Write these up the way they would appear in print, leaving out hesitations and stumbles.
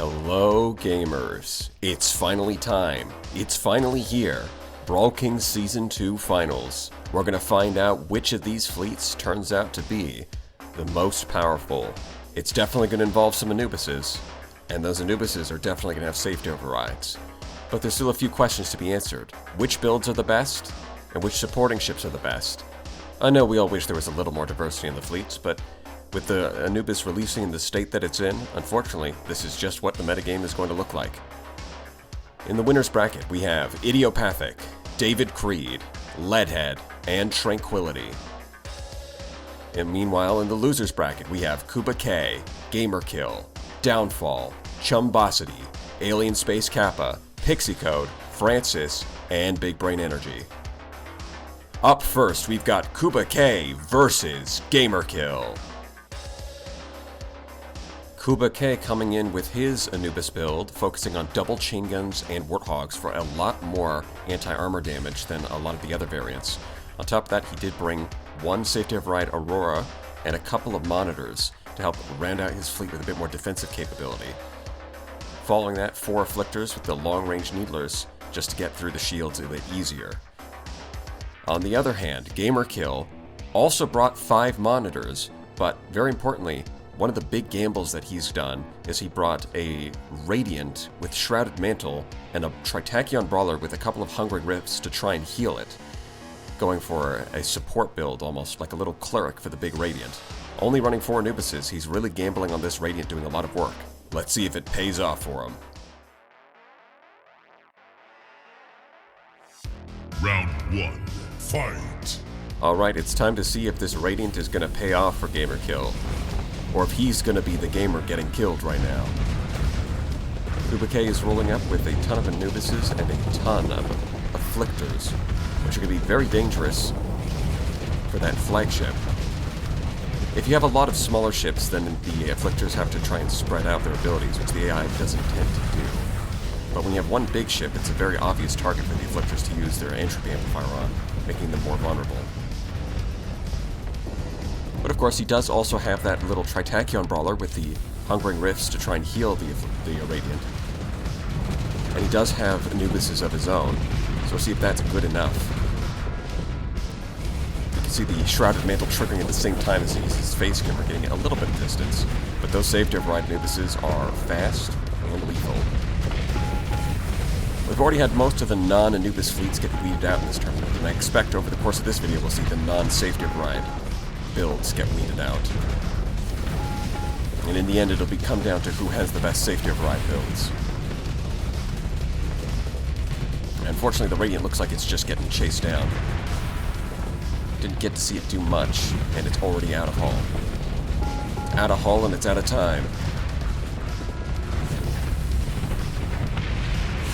Hello gamers, it's finally time, it's finally here, Brawl Kings Season 2 Finals. We're gonna find out which of these fleets turns out to be the most powerful. It's definitely gonna involve some Anubises, and those Anubises are definitely gonna have safety overrides. But there's still a few questions to be answered. Which builds are the best, and which supporting ships are the best? I know we all wish there was a little more diversity in the fleets, but with the Anubis releasing in the state that it's in, unfortunately, this is just what the metagame is going to look like. In the winner's bracket, we have Idiopathic, David Creed, Leadhead, and Tranquility. And meanwhile, in the loser's bracket, we have Kuba K, GAMERKILL, Downfall, Chumbosity, AlienSpaceKappa, Pixicode, Francis, and Big Brain Energy. Up first, we've got Kuba K versus GAMERKILL. Kuba K coming in with his Anubis build, focusing on double chain guns and warthogs for a lot more anti-armor damage than a lot of the other variants. On top of that, he did bring one safety override Aurora and a couple of monitors to help round out his fleet with a bit more defensive capability. Following that, 4 afflictors with the long-range needlers just to get through the shields a bit easier. On the other hand, GAMERKILL also brought 5 monitors, but very importantly, one of the big gambles that he's done is he brought a Radiant with Shrouded Mantle and a Tritachyon Brawler with a couple of Hungering Rifts to try and heal it, going for a support build, almost like a little cleric for the big Radiant. Only running 4 Anubises, he's really gambling on this Radiant doing a lot of work. Let's see if it pays off for him. Round 1, fight! Alright, it's time to see if this Radiant is going to pay off for GAMERKILL, or if he's going to be the gamer getting killed right now. Kuba K is rolling up with a ton of Anubises and a ton of Afflictors, which are going to be very dangerous for that flagship. If you have a lot of smaller ships, then the Afflictors have to try and spread out their abilities, which the AI doesn't tend to do. But when you have one big ship, it's a very obvious target for the Afflictors to use their entropy amplifier on, making them more vulnerable. But of course, he does also have that little Tritachyon Brawler with the Hungering Rifts to try and heal the Radiant. And he does have Anubises of his own, so we'll see if that's good enough. You can see the Shrouded Mantle triggering at the same time as he uses his face camera, getting a little bit of distance. But those safety override Anubises are fast and lethal. We've already had most of the non-Anubis fleets get weeded out in this tournament, and I expect over the course of this video we'll see the non-safety override builds get weeded out. And in the end, it'll come down to who has the best safety override builds. Unfortunately, the Radiant looks like it's just getting chased down. Didn't get to see it do much, and it's already out of hull. Out of hull, and it's out of time.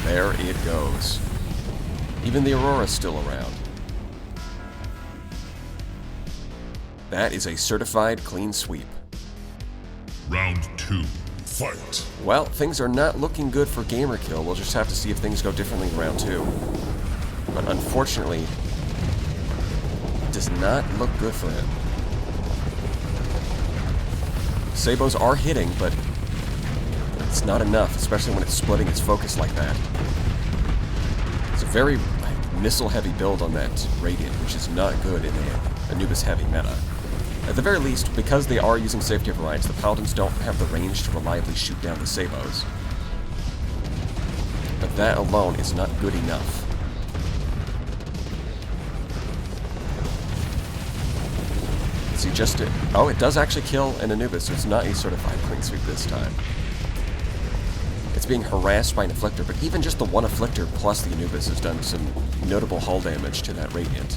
There it goes. Even the Aurora's still around. That is a certified clean sweep. Round 2, fight! Well, things are not looking good for GAMERKILL. We'll just have to see if things go differently in round 2. But unfortunately, it does not look good for him. Sabos are hitting, but it's not enough, especially when it's splitting its focus like that. It's a very missile-heavy build on that Radiant, which is not good in the Anubis-heavy meta. At the very least, because they are using safety overrides, the Paladins don't have the range to reliably shoot down the Sabos. But that alone is not good enough. See, just oh, it does actually kill an Anubis, so it's not a certified clean sweep this time. It's being harassed by an Afflictor, but even just the one Afflictor plus the Anubis has done some notable hull damage to that Radiant.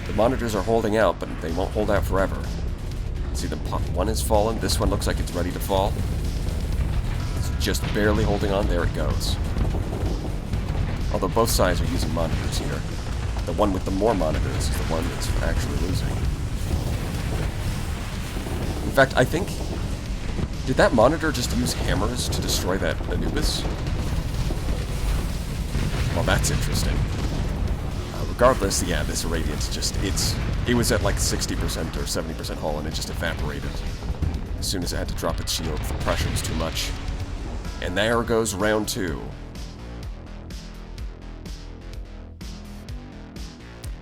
The monitors are holding out, but they won't hold out forever. See, the one has fallen. This one looks like it's ready to fall. It's just barely holding on. There it goes. Although both sides are using monitors here. The one with the more monitors is the one that's actually losing. In fact, I think... Did that monitor just use hammers to destroy that Anubis? Well, that's interesting. Regardless, yeah, this Radiant just, it was at like 60% or 70% hull and it just evaporated. As soon as it had to drop its shield, the pressure was too much. And there goes round 2.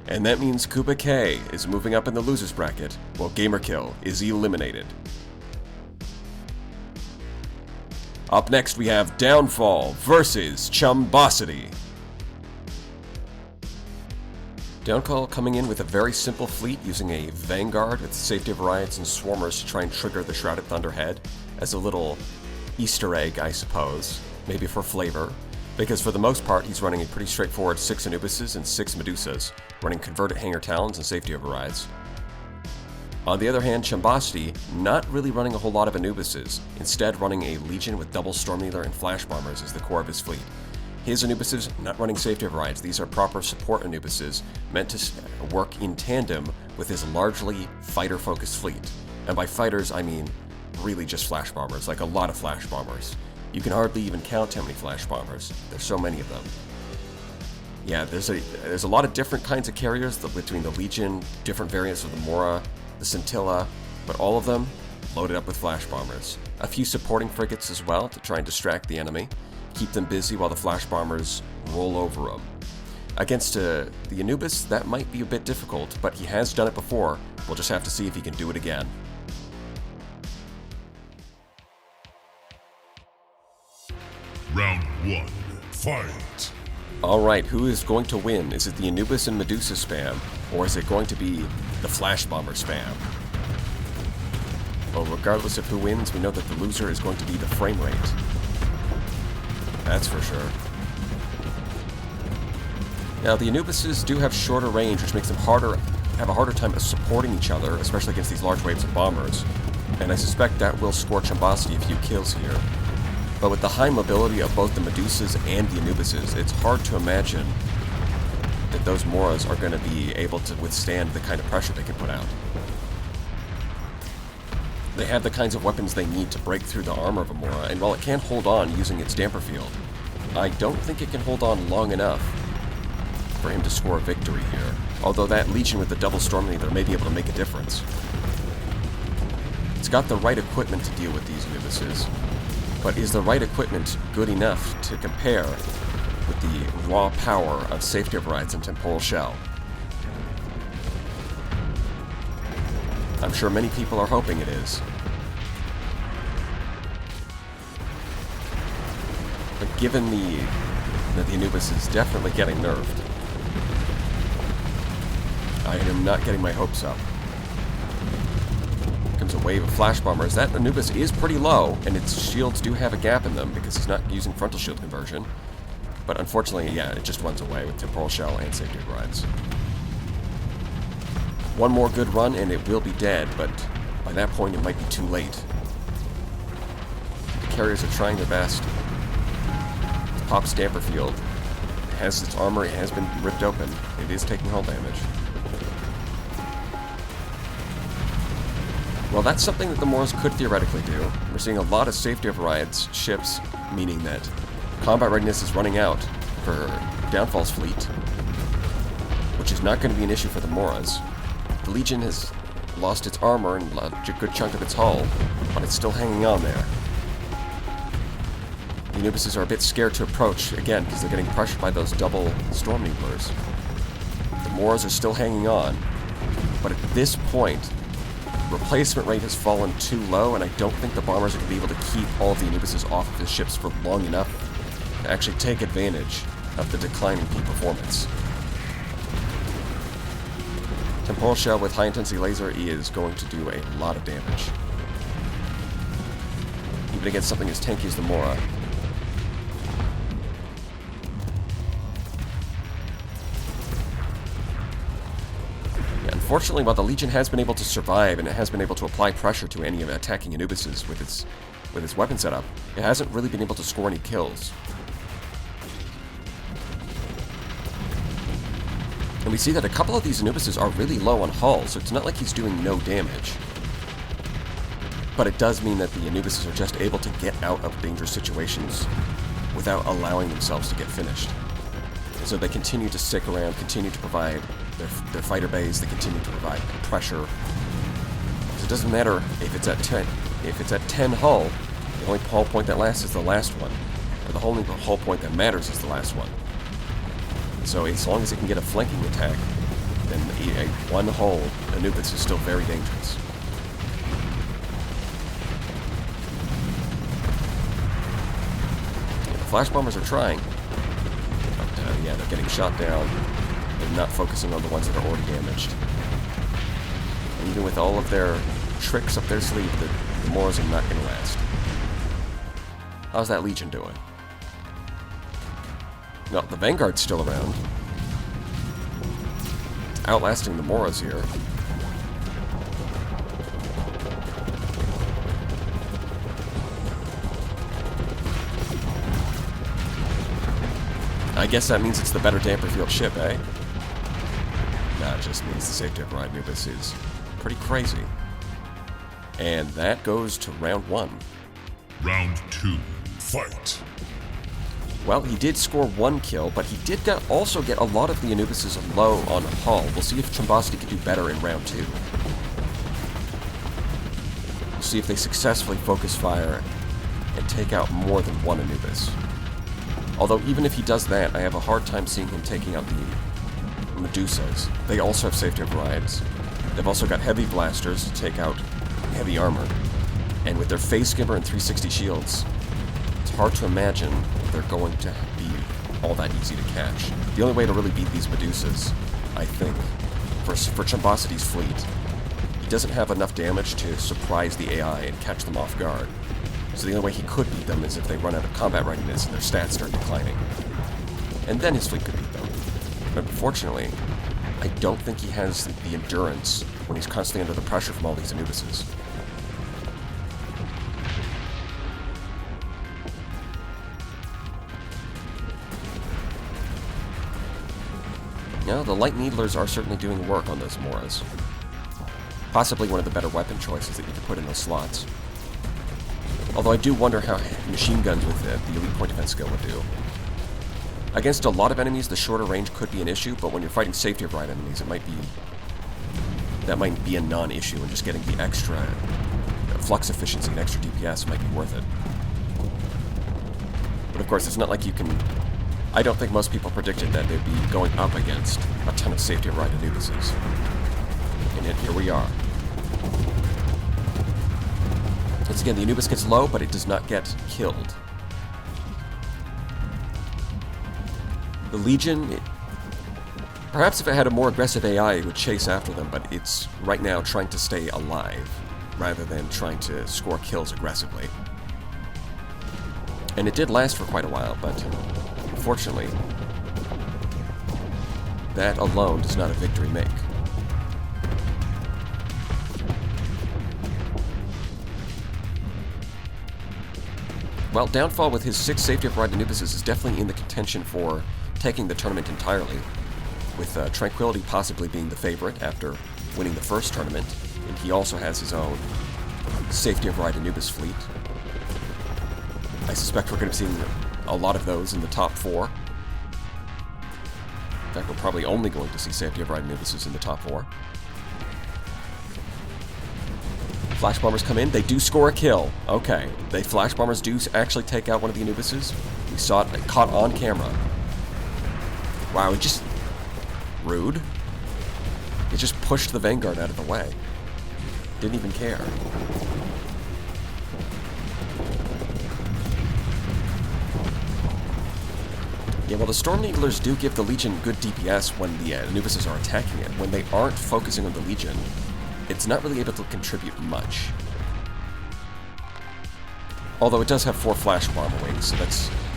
And that means Kuba K is moving up in the losers bracket, while GAMERKILL is eliminated. Up next we have Downfall versus Chumbosity. Downfall coming in with a very simple fleet using a Vanguard with safety overrides and swarmers to try and trigger the Shrouded Thunderhead as a little Easter egg, I suppose, maybe for flavor. Because for the most part, he's running a pretty straightforward 6 Anubises and 6 Medusas, running converted Hanger Talons and safety overrides. On the other hand, Chumbosity not really running a whole lot of Anubises, instead running a Legion with double Stormneedler and Flash Bombers as the core of his fleet. His Anubises not running safety overrides. These are proper support Anubises meant to work in tandem with his largely fighter-focused fleet. And by fighters, I mean really just Flash Bombers, like a lot of Flash Bombers. You can hardly even count how many Flash Bombers. There's so many of them. Yeah, there's a lot of different kinds of carriers between the Legion, different variants of the Mora, the Scintilla, but all of them loaded up with Flash Bombers. A few supporting frigates as well to try and distract the enemy, keep them busy while the Flash Bombers roll over them. Against the Anubis, that might be a bit difficult, but he has done it before. We'll just have to see if he can do it again. Round 1, fight! Alright, who is going to win? Is it the Anubis and Medusa spam, or is it going to be the Flash Bomber spam? Well, regardless of who wins, we know that the loser is going to be the frame rate. That's for sure. Now, the Anubises do have shorter range, which makes them have a harder time supporting each other, especially against these large waves of bombers. And I suspect that will score Chumbosity a few kills here. But with the high mobility of both the Medusas and the Anubises, it's hard to imagine that those Moras are going to be able to withstand the kind of pressure they can put out. They have the kinds of weapons they need to break through the armor of a Mora, and while it can hold on using its damper field, I don't think it can hold on long enough for him to score a victory here. Although that Legion with the double Stormneedler may be able to make a difference. It's got the right equipment to deal with these Anubises. But is the right equipment good enough to compare with the raw power of safety overrides and temporal shell? I'm sure many people are hoping it is. But given that the Anubis is definitely getting nerfed, I am not getting my hopes up. Comes a wave of Flash Bombers. That Anubis is pretty low, and its shields do have a gap in them because he's not using frontal shield conversion. But unfortunately, yeah, it just runs away with temporal shell and safety overrides. One more good run and it will be dead, but by that point it might be too late. The carriers are trying their best. Pop's damper field. It has its armor, it has been ripped open. It is taking hull damage. Well, that's something that the Moors could theoretically do. We're seeing a lot of safety overrides ships, meaning that combat readiness is running out for Downfall's fleet, which is not going to be an issue for the Moras. The Legion has lost its armor and a good chunk of its hull, but it's still hanging on there. The Anubises are a bit scared to approach, again, because they're getting pressured by those double Stormneedlers. The Moras are still hanging on, but at this point, replacement rate has fallen too low, and I don't think the bombers are going to be able to keep all of the Anubises off of the ships for long enough to actually take advantage of the declining peak performance. Temporal Shell with high-intensity laser is going to do a lot of damage. Even against something as tanky as the Mora. Unfortunately, while the Legion has been able to survive and it has been able to apply pressure to any of the attacking Anubises with its weapon setup, it hasn't really been able to score any kills. And we see that a couple of these Anubises are really low on hull, so it's not like he's doing no damage. But it does mean that the Anubises are just able to get out of dangerous situations without allowing themselves to get finished. And so they continue to stick around, continue to provide their fighter bays, they continue to provide pressure. So it doesn't matter if it's at 10 hull, The only hull point that lasts is the last one. Or the only hull point that matters is the last one. So as long as it can get a flanking attack, then a one-hull Anubis is still very dangerous. Yeah, the flash bombers are trying, but yeah, they're getting shot down. They're not focusing on the ones that are already damaged. And even with all of their tricks up their sleeve, the Moras are not going to last. How's that Legion doing? No, the Vanguard's still around. It's outlasting the Moras here. I guess that means it's the better damper field ship, eh? Nah, it just means the safety of Ride Anubis is pretty crazy. And that goes to round 1. Round 2. Fight. Well, he did score 1 kill, but he did also get a lot of the Anubises low on hull. We'll see if Chumbosity can do better in round 2. We'll see if they successfully focus fire and take out more than 1 Anubis. Although, even if he does that, I have a hard time seeing him taking out the Medusas. They also have safety overrides. They've also got heavy blasters to take out heavy armor. And with their phase skimmer and 360 shields, it's hard to imagine they're going to be all that easy to catch. The only way to really beat these Medusas, I think, for Chumbosity's fleet, he doesn't have enough damage to surprise the AI and catch them off guard. So the only way he could beat them is if they run out of combat readiness and their stats start declining. And then his fleet could beat them. But unfortunately, I don't think he has the endurance when he's constantly under the pressure from all these Anubises. Now, the Light Needlers are certainly doing work on those Moras. Possibly one of the better weapon choices that you could put in those slots. Although I do wonder how machine guns with the elite point defense skill would do. Against a lot of enemies, the shorter range could be an issue, but when you're fighting safety of ride enemies, that might be a non-issue, and just getting the extra flux efficiency and extra DPS might be worth it. But of course, it's not like you can... I don't think most people predicted that they'd be going up against a ton of safety of ride Anubises. And yet, here we are. Once again, the Anubis gets low, but it does not get killed. The Legion, perhaps if it had a more aggressive AI, it would chase after them, but it's right now trying to stay alive, rather than trying to score kills aggressively. And it did last for quite a while, but unfortunately, that alone does not a victory make. Well, Downfall with his 6 safety of ride Anubises is definitely in the contention for taking the tournament entirely, with Tranquility possibly being the favorite after winning the first tournament, and he also has his own safety of ride Anubis fleet. I suspect we're going to be seeing a lot of those in the top 4. In fact, we're probably only going to see safety of ride Anubises in the top 4. Flash Bombers come in, they do score a kill. Okay, the Flash Bombers do actually take out one of the Anubises. We saw it caught on camera. Wow, it just... rude. It just pushed the Vanguard out of the way. Didn't even care. Yeah, well, the Storm Needlers do give the Legion good DPS when the Anubises are attacking it. When they aren't focusing on the Legion, it's not really able to contribute much. Although it does have 4 Flash Bomber wings, so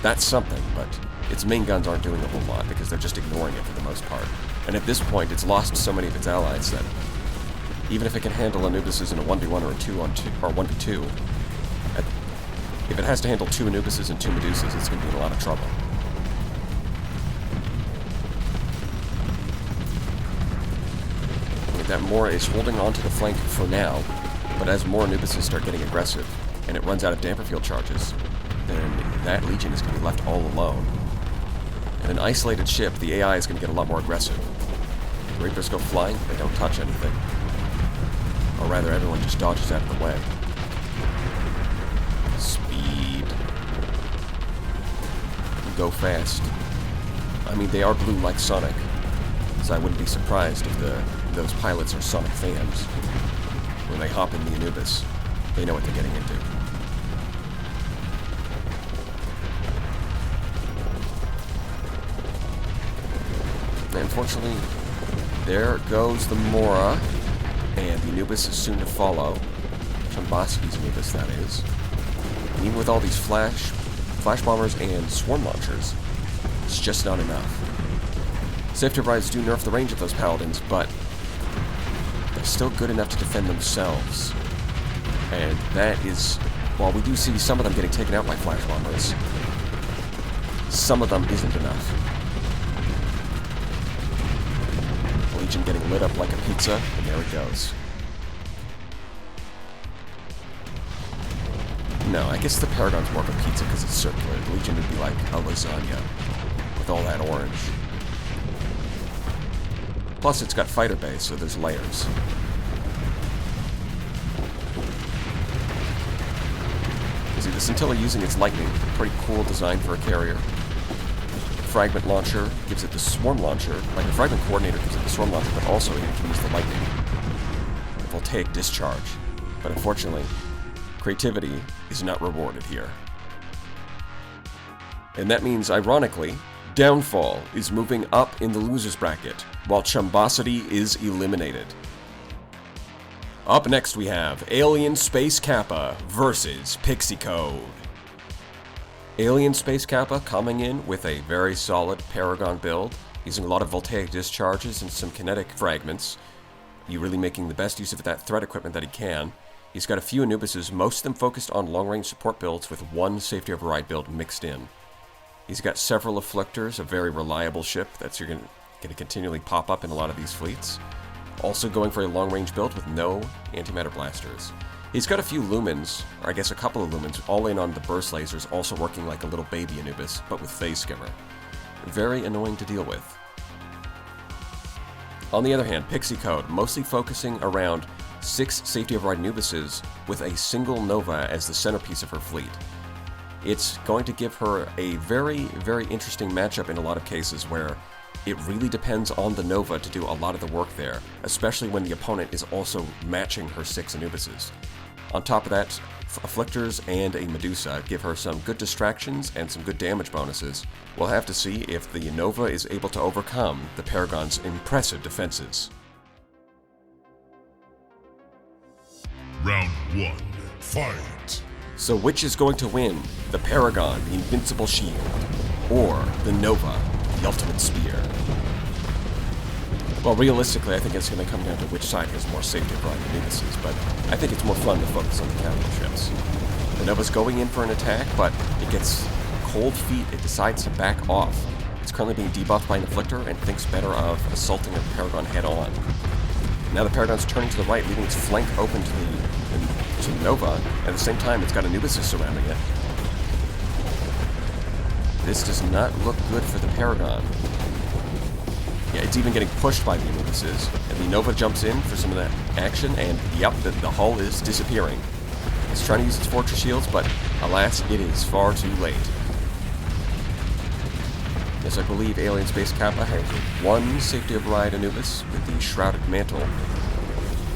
that's something, but its main guns aren't doing a whole lot because they're just ignoring it for the most part. And at this point, it's lost so many of its allies that even if it can handle Anubises in a 1v1 or a 2-on-2 or 1v2, if it has to handle 2 Anubises and 2 Medusas, it's going to be in a lot of trouble. That Mora is holding on to the flank for now, but as more Anubises start getting aggressive and it runs out of damper field charges, then that Legion is going to be left all alone. And an isolated ship, the AI is going to get a lot more aggressive. The Reapers go flying, they don't touch anything. Or rather, everyone just dodges out of the way. Speed. go fast. I mean, they are blue like Sonic, so I wouldn't be surprised if those pilots are Sonic fans. When they hop in the Anubis, they know what they're getting into. Unfortunately, there goes the Mora, and the Anubis is soon to follow. Chumbosity's Anubis, that is. And even with all these flash bombers and swarm launchers, it's just not enough. Safety rides do nerf the range of those paladins, but they're still good enough to defend themselves. And that is, while we do see some of them getting taken out by flash bombers, some of them isn't enough. Legion getting lit up like a pizza, and there it goes. No, I guess the Paragon's more of a pizza because it's circular. The Legion would be like a lasagna with all that orange. Plus, it's got fighter base, so there's layers. See, the Scintilla using its lightning, pretty cool design for a carrier. Fragment launcher gives it the swarm launcher, like the fragment coordinator gives it the swarm launcher, but also it can use the lightning. The voltaic discharge. But unfortunately, creativity is not rewarded here. And that means, ironically, Downfall is moving up in the losers bracket, while Chumbosity is eliminated. Up next we have AlienSpaceKappa versus Pixicode. AlienSpaceKappa coming in with a very solid Paragon build, using a lot of voltaic discharges and some kinetic fragments. He's really making the best use of that threat equipment that he can. He's got a few Anubises, most of them focused on long-range support builds with one safety override build mixed in. He's got several Afflictors, a very reliable ship that's going to continually pop up in a lot of these fleets. Also going for a long-range build with no antimatter blasters. He's got a few Lumens, or I guess a couple of Lumens, all in on the burst lasers, also working like a little baby Anubis, but with phase skimmer. Very annoying to deal with. On the other hand, Pixicode, mostly focusing around 6 safety override Anubises with a single Nova as the centerpiece of her fleet. It's going to give her a very, very interesting matchup in a lot of cases where it really depends on the Nova to do a lot of the work there, especially when the opponent is also matching her 6 Anubises. On top of that, Afflictors and a Medusa give her some good distractions and some good damage bonuses. We'll have to see if the Nova is able to overcome the Paragon's impressive defenses. Round 1. Fight! So which is going to win? The Paragon, the invincible shield, or the Nova, the ultimate spear? Well, realistically, I think it's going to come down to which side has more safety override Anubises, but I think it's more fun to focus on the capital ships. The Nova's going in for an attack, but it gets cold feet. It decides to back off. It's currently being debuffed by an Afflictor and thinks better of assaulting a Paragon head-on. Now the Paragon's turning to the right, leaving its flank open to the Nova. At the same time, it's got Anubises surrounding it. This does not look good for the Paragon. Yeah, it's even getting pushed by the Anubises, and the Nova jumps in for some of that action, and yep, the hull is disappearing. It's trying to use its Fortress Shields, but alas, it is far too late. Yes, I believe AlienSpaceKappa has one safety override Anubis with the Shrouded Mantle,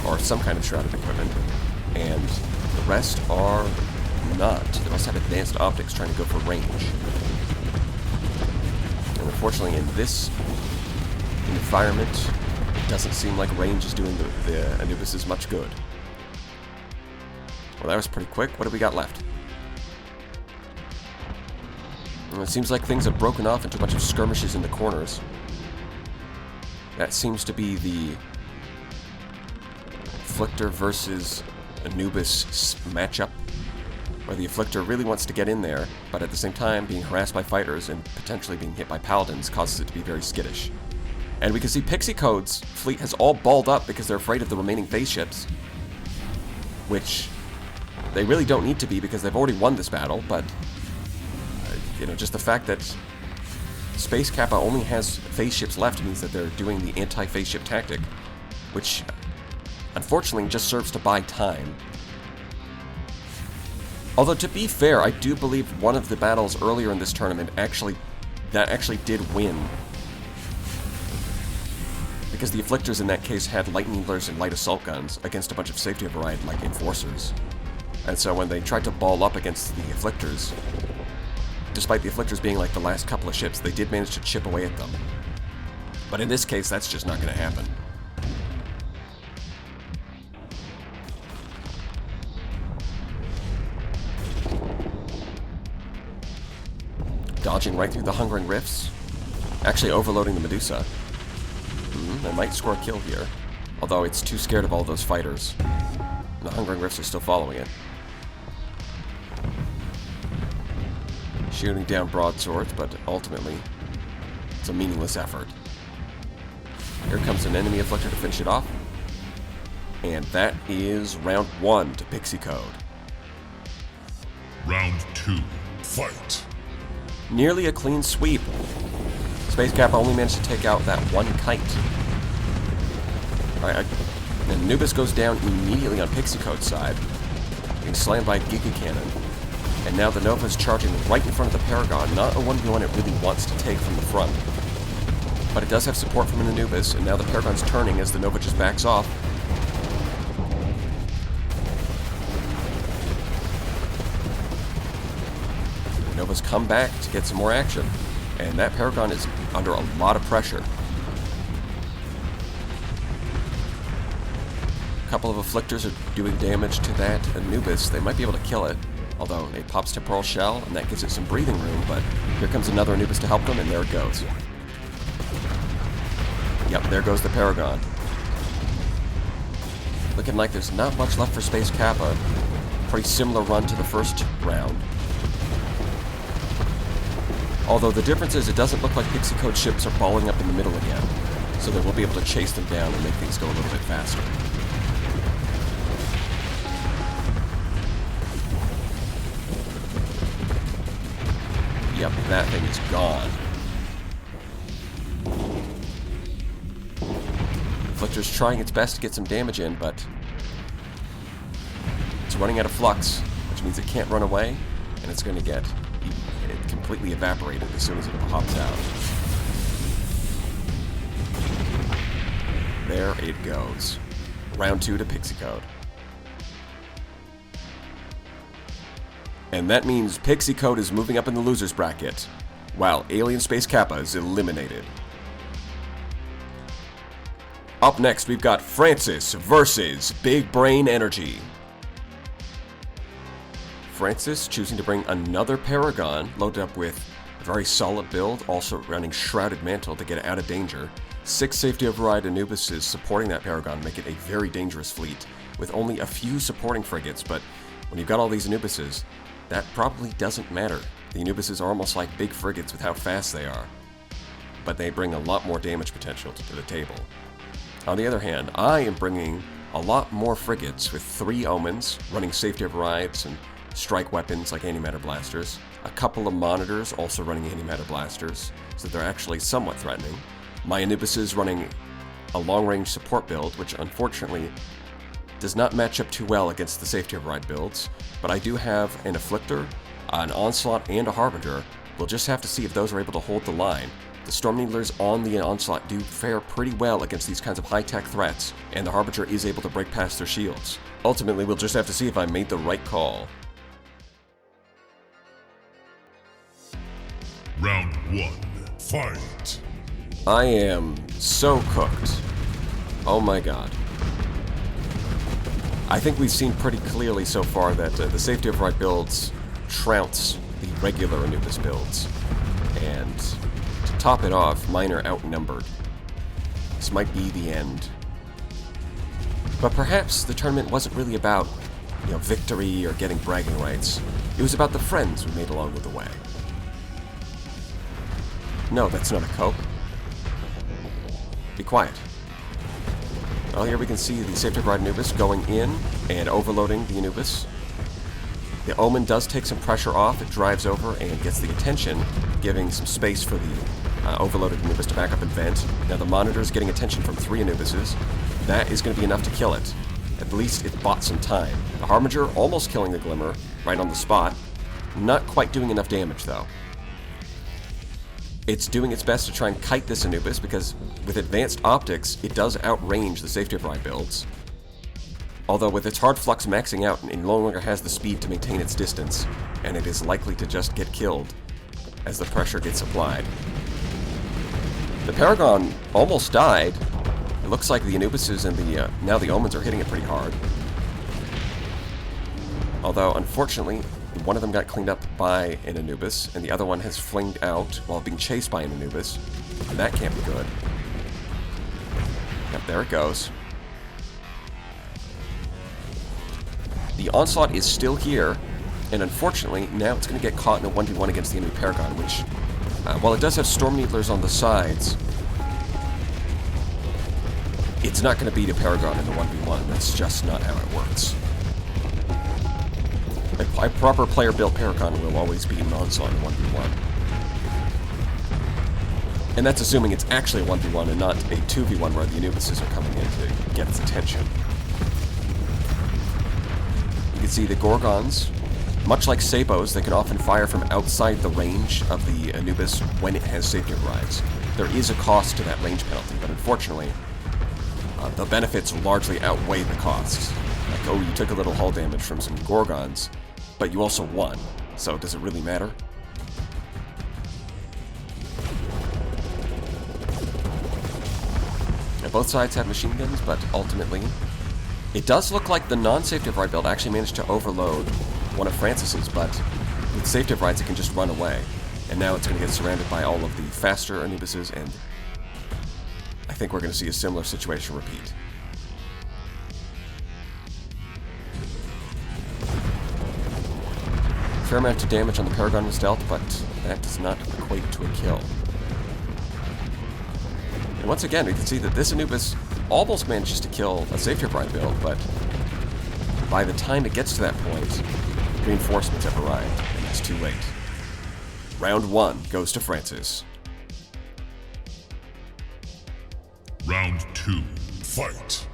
or some kind of shrouded equipment, and the rest are not. They must have advanced optics trying to go for range. And unfortunately, in this environment, it doesn't seem like range is doing the Anubises much good. Well, that was pretty quick. What do we got left? Well, it seems like things have broken off into a bunch of skirmishes in the corners. That seems to be the Afflictor versus Anubis matchup, where the Afflictor really wants to get in there, but at the same time, being harassed by fighters and potentially being hit by paladins causes it to be very skittish. And we can see Pixicode's fleet has all balled up because they're afraid of the remaining phase ships, which they really don't need to be because they've already won this battle, but just the fact that SpaceKappa only has phase ships left means that they're doing the anti-phase ship tactic, which unfortunately just serves to buy time. Although, to be fair, I do believe one of the battles earlier in this tournament actually did win. Because the Afflictors in that case had Lightning Needlers and Light Assault Guns against a bunch of safety override, like, Enforcers. And so when they tried to ball up against the Afflictors, despite the Afflictors being like the last couple of ships, they did manage to chip away at them. But in this case, that's just not going to happen. Dodging right through the Hungering Rifts. Actually overloading the Medusa. They might score a kill here. Although it's too scared of all those fighters. The Hungering Rifts are still following it. Shooting down broadswords, but ultimately, it's a meaningless effort. Here comes an enemy Afflictor to finish it off. And that is round 1 to Pixicode. Round 2, fight. Nearly a clean sweep. SpaceKappa only managed to take out that one kite. Alright, and Anubis goes down immediately on Pixicode's side, being slammed by Giga Cannon. And now the Nova's charging right in front of the Paragon, not a 1v1 it really wants to take from the front. But it does have support from an Anubis, and now the Paragon's turning as the Nova just backs off. The Nova's come back to get some more action, and that Paragon is under a lot of pressure. A couple of Afflictors are doing damage to that Anubis. They might be able to kill it, although it pops Temporal Shell, and that gives it some breathing room, but here comes another Anubis to help them, and there it goes. Yep, there goes the Paragon. Looking like there's not much left for SpaceKappa. Pretty similar run to the first round. Although the difference is it doesn't look like Pixicode ships are balling up in the middle again, so they will be able to chase them down and make things go a little bit faster. Yep, that thing is gone. Afflictor's trying its best to get some damage in, but it's running out of flux, which means it can't run away, and it's going to get completely evaporated as soon as it pops out. There it goes. Round 2 to Pixicode. And that means Pixicode is moving up in the losers bracket, while AlienSpaceKappa is eliminated. Up next, we've got Francis versus Big Brain Energy. Francis choosing to bring another Paragon, loaded up with a very solid build, also running Shrouded Mantle to get it out of danger. 6 safety override Anubises supporting that Paragon make it a very dangerous fleet, with only a few supporting frigates, but when you've got all these Anubises, that probably doesn't matter. The Anubises are almost like big frigates with how fast they are, but they bring a lot more damage potential to the table. On the other hand, I am bringing a lot more frigates with 3 Omens, running safety overrides and strike weapons like antimatter blasters, a couple of monitors also running antimatter blasters, so they're actually somewhat threatening. My Anubises running a long-range support build, which unfortunately does not match up too well against the safety override builds, but I do have an Afflictor, an Onslaught, and a Harbinger. We'll just have to see if those are able to hold the line. The Storm Needlers on the Onslaught do fare pretty well against these kinds of high-tech threats, and the Harbinger is able to break past their shields. Ultimately, we'll just have to see if I made the right call. Round 1, fight. I am so cooked. Oh my god. I think we've seen pretty clearly so far that the safety override builds trounce the regular Anubis builds. And to top it off, mine are outnumbered. This might be the end. But perhaps the tournament wasn't really about, victory or getting bragging rights. It was about the friends we made along the way. No, that's not a cope. Be quiet. Well, here we can see the safety override Anubis going in and overloading the Anubis. The Omen does take some pressure off. It drives over and gets the attention, giving some space for the overloaded Anubis to back up and vent. Now the Monitor's getting attention from 3 Anubises. That is going to be enough to kill it. At least it bought some time. The Harbinger almost killing the Glimmer right on the spot. Not quite doing enough damage, though. It's doing its best to try and kite this Anubis, because with advanced optics, it does outrange the Safety of Ride builds. Although with its hard flux maxing out, it no longer has the speed to maintain its distance, and it is likely to just get killed as the pressure gets applied. The Paragon almost died. It looks like the Anubises and now the Omens are hitting it pretty hard. Although, unfortunately, one of them got cleaned up by an Anubis, and the other one has flinged out while being chased by an Anubis. And that can't be good. Yep, there it goes. The Onslaught is still here, and unfortunately, now it's going to get caught in a 1v1 against the enemy Paragon, which, while it does have Storm Needlers on the sides, it's not going to beat a Paragon in the 1v1. That's just not how it works. A proper player-built Paragon will always beat an Onslaught in 1v1. And that's assuming it's actually a 1v1 and not a 2v1 where the Anubises are coming in to get its attention. You can see the Gorgons, much like Sabos, they can often fire from outside the range of the Anubis when it has safety rides. There is a cost to that range penalty, but unfortunately, the benefits largely outweigh the costs. Like, oh, you took a little hull damage from some Gorgons, but you also won, so does it really matter? Now, both sides have machine guns, but ultimately, it does look like the non-safety of ride build actually managed to overload one of Francis's, but with safety of rides it can just run away. And now it's going to get surrounded by all of the faster Anubises, and I think we're going to see a similar situation repeat. Fair amount of damage on the Paragon was dealt, but that does not equate to a kill. And once again, we can see that this Anubis almost manages to kill a safety ride build, but by the time it gets to that point, reinforcements have arrived, and it's too late. Round 1 goes to Francis. Round 2, fight.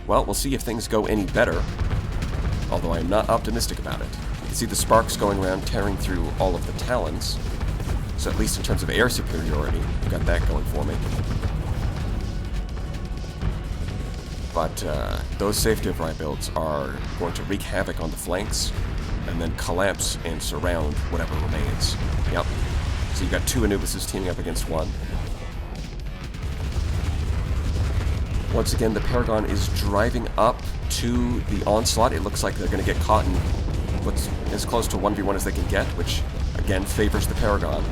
Well, we'll see if things go any better, although I am not optimistic about it. You can see the sparks going around, tearing through all of the Talons, so at least in terms of air superiority, I've got that going for me. But those safety of ride builds are going to wreak havoc on the flanks, and then collapse and surround whatever remains. Yep. So you've got two Anubises teaming up against one. Once again, the Paragon is driving up to the Onslaught. It looks like they're going to get caught in what's as close to 1v1 as they can get, which, again, favors the Paragon.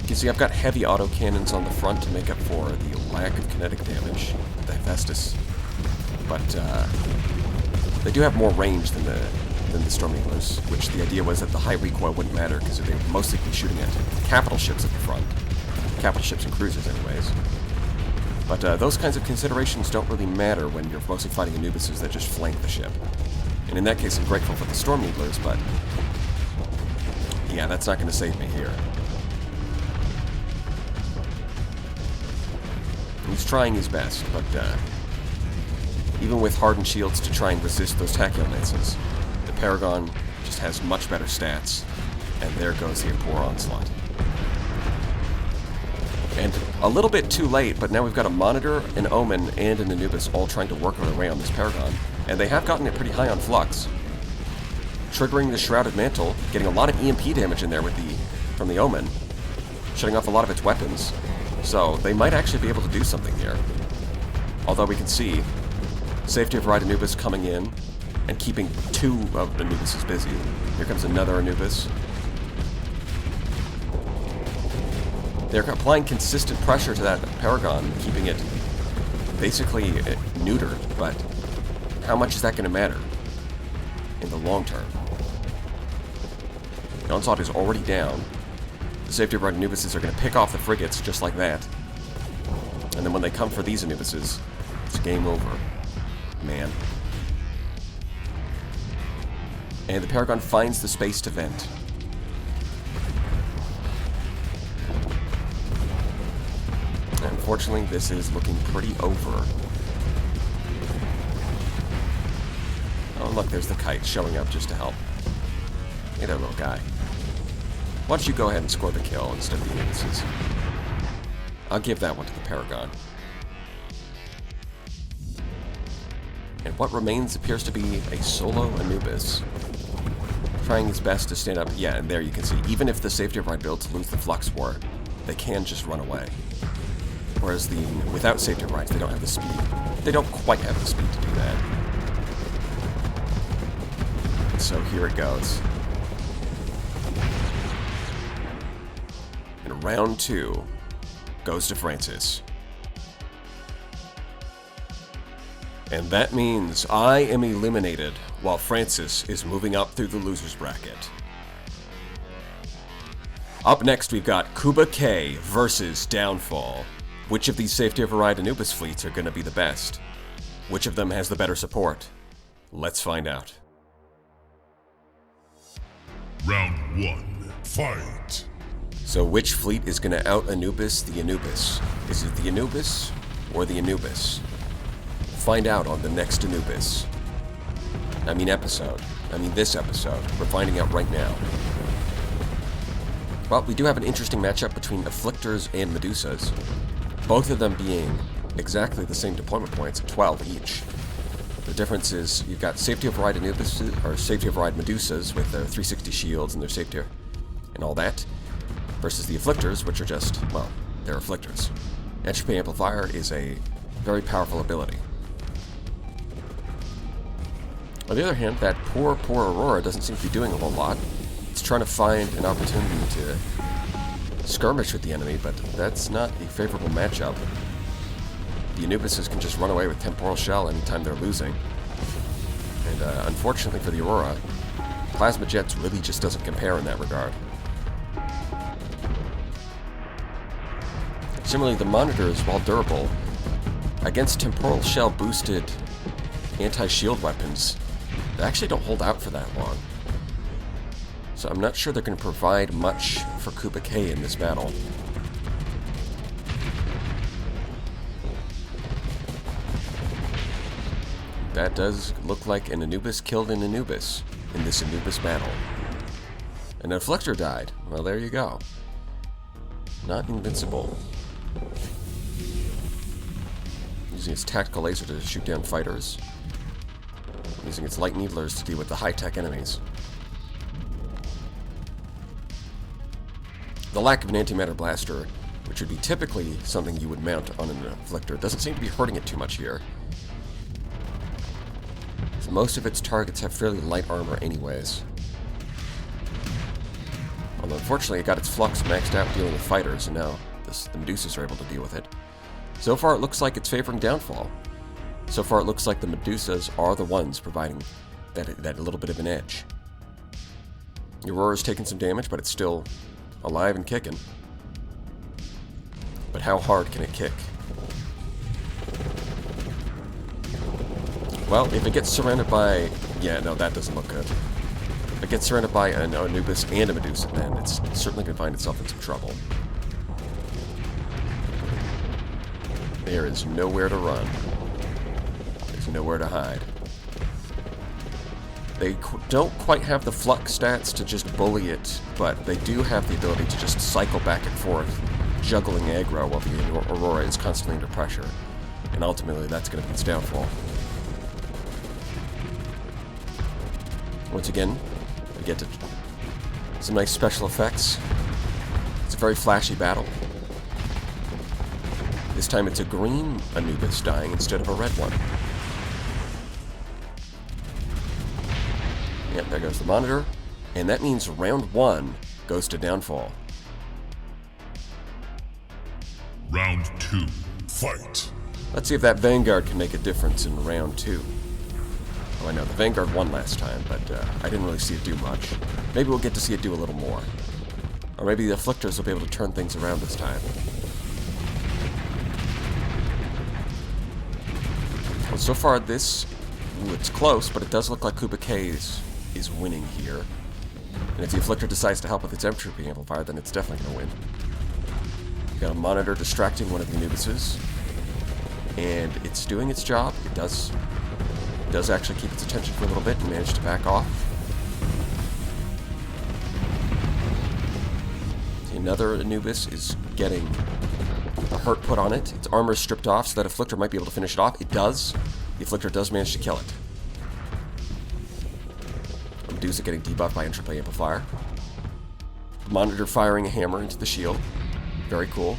You can see I've got heavy autocannons on the front to make up for the lack of kinetic damage with the Hephaestus. But they do have more range than the Storm Needlers, which the idea was that the high recoil wouldn't matter because they would mostly be shooting at capital ships at the front. Capital ships and cruisers, anyways. But those kinds of considerations don't really matter when you're mostly fighting Anubises that just flank the ship. And in that case, I'm grateful for the Storm Needlers, but yeah, that's not going to save me here. He's trying his best, but even with hardened shields to try and resist those Tachyon lances, the Paragon just has much better stats, and there goes the poor Onslaught. And a little bit too late, but now we've got a Monitor, an Omen, and an Anubis all trying to work their way on this Paragon, and they have gotten it pretty high on flux. Triggering the Shrouded Mantle, getting a lot of EMP damage in there with from the Omen, shutting off a lot of its weapons. So they might actually be able to do something here. Although we can see safety of ride Anubis coming in and keeping two of Anubises busy. Here comes another Anubis. They're applying consistent pressure to that Paragon, keeping it basically neutered, but how much is that going to matter in the long term? The Onslaught is already down. The safety of ride Anubises are going to pick off the frigates just like that. And then when they come for these Anubises, it's game over. Man. And the Paragon finds the space to vent. unfortunately, this is looking pretty over. Oh, look, there's the kite showing up just to help. Hey there, little guy. Why don't you go ahead and score the kill instead of the Anubises? I'll give that one to the Paragon. And what remains appears to be a solo Anubis. Trying his best to stand up. Yeah, and there you can see, even if the safety of ride builds lose the Flux War, they can just run away. Whereas without safety of rides, they don't have the speed. They don't quite have the speed to do that. So here it goes. And round 2 goes to Francis. And that means I am eliminated while Francis is moving up through the loser's bracket. Up next we've got Kuba K versus Downfall. Which of these Safety of a Ride Anubis fleets are going to be the best? Which of them has the better support? Let's find out. Round 1, fight! So which fleet is going to out-Anubis the Anubis? Is it the Anubis or the Anubis? Find out on the next Anubis. This episode. We're finding out right now. Well, we do have an interesting matchup between Afflictors and Medusas. Both of them being exactly the same deployment points at 12 each. The difference is you've got Safety of Ride Anubis, or Safety of Ride Medusas with their 360 shields and their safety and all that, versus the Afflictors, which are just, well, they're Afflictors. Entropy Amplifier is a very powerful ability. On the other hand, that poor Aurora doesn't seem to be doing a whole lot. It's trying to find an opportunity to skirmish with the enemy, but that's not a favorable matchup. The Anubises can just run away with Temporal Shell anytime they're losing. And unfortunately for the Aurora, Plasma Jets really just doesn't compare in that regard. Similarly, the Monitors, while durable, against Temporal Shell boosted anti-shield weapons, they actually don't hold out for that long. So I'm not sure they're going to provide much for Kuba K in this battle. That does look like an Anubis killed an Anubis in this Anubis battle. An Afflictor died. Well, there you go. Not invincible. Using its tactical laser to shoot down fighters. Using its light needlers to deal with the high-tech enemies. The lack of an antimatter blaster, which would be typically something you would mount on an Afflictor, doesn't seem to be hurting it too much here. So most of its targets have fairly light armor anyways. Although unfortunately it got its flux maxed out dealing with fighters, and now the Medusas are able to deal with it. So far it looks like it's favoring Downfall. So far it looks like the Medusas are the ones providing that little bit of an edge. Aurora's taking some damage, but it's still alive and kicking. But how hard can it kick? Well, if it gets surrounded by... Yeah, no, that doesn't look good. If it gets surrounded by an Anubis and a Medusa, then it's certainly going to find itself in some trouble. There is nowhere to run. There's nowhere to hide. They don't quite have the flux stats to just bully it, but they do have the ability to just cycle back and forth, juggling aggro while the Aurora is constantly under pressure. And ultimately, that's going to be its downfall. Once again, we get to some nice special effects. It's a very flashy battle. This time it's a green Anubis dying instead of a red one. Yep, there goes the Monitor. And that means round 1 goes to Downfall. Round 2, fight! Let's see if that Vanguard can make a difference in round 2. Oh, I know, the Vanguard won last time, but I didn't really see it do much. Maybe we'll get to see it do a little more. Or maybe the Afflictors will be able to turn things around this time. Well, so far this... Ooh, it's close, but it does look like Kuba K is winning here. And if the Afflictor decides to help with its entropy amplifier, then it's definitely going to win. Got a monitor distracting one of the Anubises. And it's doing its job. It does actually keep its attention for a little bit and manage to back off. See, another Anubis is getting a hurt put on it. Its armor is stripped off so that Afflictor might be able to finish it off. It does. The Afflictor does manage to kill it. Medusa getting debuffed by Entropy Amplifier. Monitor firing a hammer into the shield. Very cool.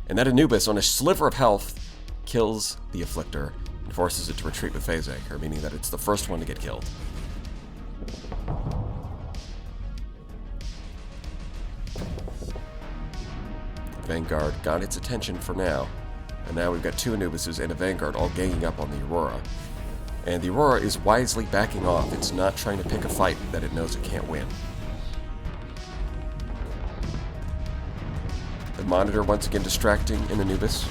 And that Anubis, on a sliver of health, kills the Afflictor and forces it to retreat with Phase Anchor, meaning that it's the first one to get killed. Vanguard got its attention for now. And now we've got two Anubises and a Vanguard all ganging up on the Aurora. And the Aurora is wisely backing off. It's not trying to pick a fight that it knows it can't win. The Monitor once again distracting an Anubis,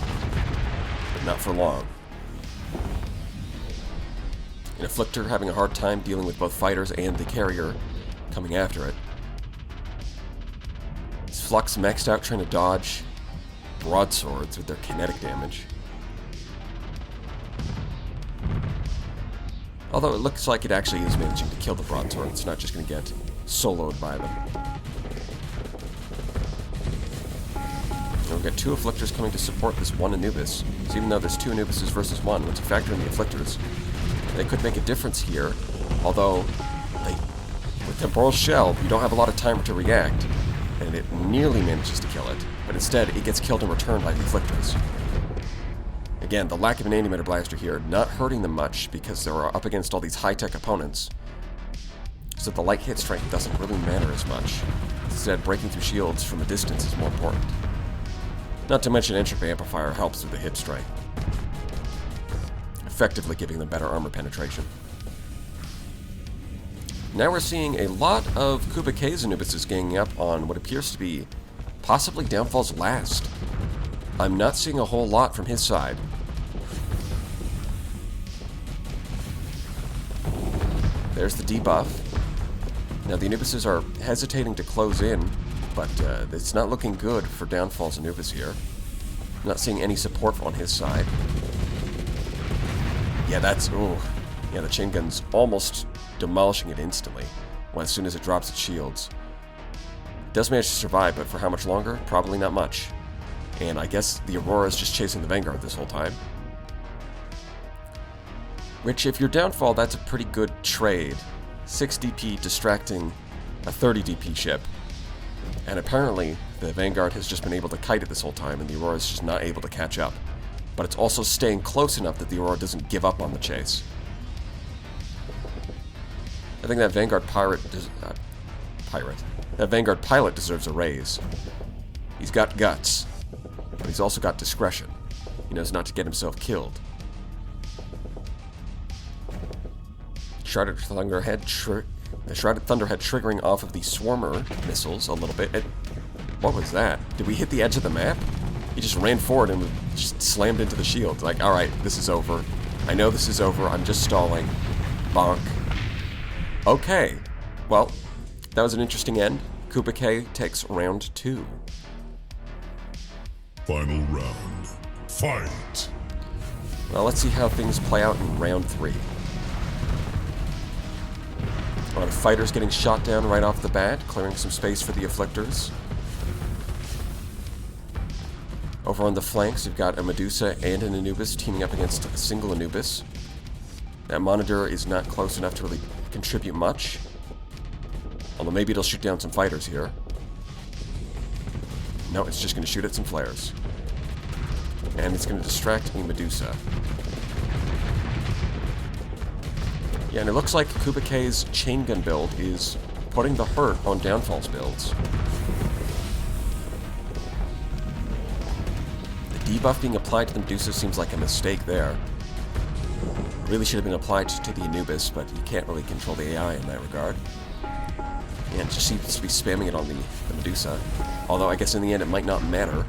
but not for long. An Afflictor having a hard time dealing with both fighters and the carrier coming after it. It's Flux maxed out trying to dodge broadswords with their kinetic damage. Although it looks like it actually is managing to kill the broadsword. It's not just going to get soloed by them. Now we've got two Afflictors coming to support this one Anubis. So even though there's two Anubises versus one, once you factor in the Afflictors, they could make a difference here. Although, with Temporal Shell, you don't have a lot of time to react, and it nearly manages to kill it. But instead, it gets killed in return by the Afflictors. Again, the lack of an Antimatter Blaster here, not hurting them much because they're up against all these high-tech opponents. So the light hit strength doesn't really matter as much. Instead, breaking through shields from a distance is more important. Not to mention Entropy Amplifier helps with the hit strength, effectively giving them better armor penetration. Now we're seeing a lot of Kuba K's Anubises ganging up on what appears to be possibly Downfall's last. I'm not seeing a whole lot from his side. There's the debuff. Now the Anubises are hesitating to close in, but it's not looking good for Downfall's Anubis here. I'm not seeing any support on his side. Yeah, the chain gun's almost demolishing it instantly, as soon as it drops its shields. It does manage to survive, but for how much longer? Probably not much. And I guess the Aurora's just chasing the Vanguard this whole time. Which, if you're Downfall, that's a pretty good trade. 6 DP distracting a 30 DP ship. And apparently, the Vanguard has just been able to kite it this whole time, and the Aurora's just not able to catch up. But it's also staying close enough that the Aurora doesn't give up on the chase. I think that Vanguard that Vanguard pilot deserves a raise. He's got guts, but he's also got discretion. He knows not to get himself killed. Shrouded Thunderhead triggering off of the Swarmer missiles a little bit. What was that? Did we hit the edge of the map? He just ran forward and just slammed into the shield. Like, alright, this is over. I know this is over. I'm just stalling. Bonk. Okay. Well, that was an interesting end. Kuba K takes round 2. Final round. Fight! Well, let's see how things play out in round 3. A lot of fighters getting shot down right off the bat, clearing some space for the Afflictors. Over on the flanks, you've got a Medusa and an Anubis teaming up against a single Anubis. That Monitor is not close enough to really contribute much. Although maybe it'll shoot down some fighters here. No, it's just going to shoot at some flares. And it's going to distract a Medusa. Yeah, and it looks like Kuba K's chain gun build is putting the hurt on Downfall's builds. The debuff being applied to the Medusa seems like a mistake there. It really should have been applied to the Anubis, but you can't really control the AI in that regard. And it just seems to be spamming it on the Medusa. Although I guess in the end it might not matter.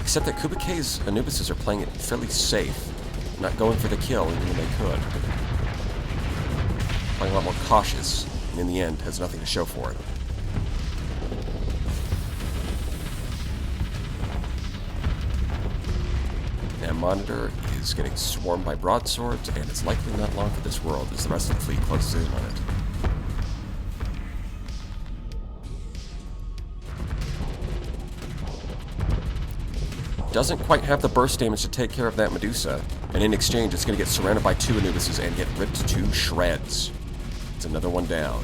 Except that Kuba K's Anubises are playing it fairly safe. Not going for the kill even when they could. Playing a lot more cautious, and in the end has nothing to show for it. monitor is getting swarmed by broadswords, and it's likely not long for this world as the rest of the fleet closes in on it. Doesn't quite have the burst damage to take care of that Medusa, and in exchange it's going to get surrounded by 2 Anubises and get ripped to shreds. It's another one down.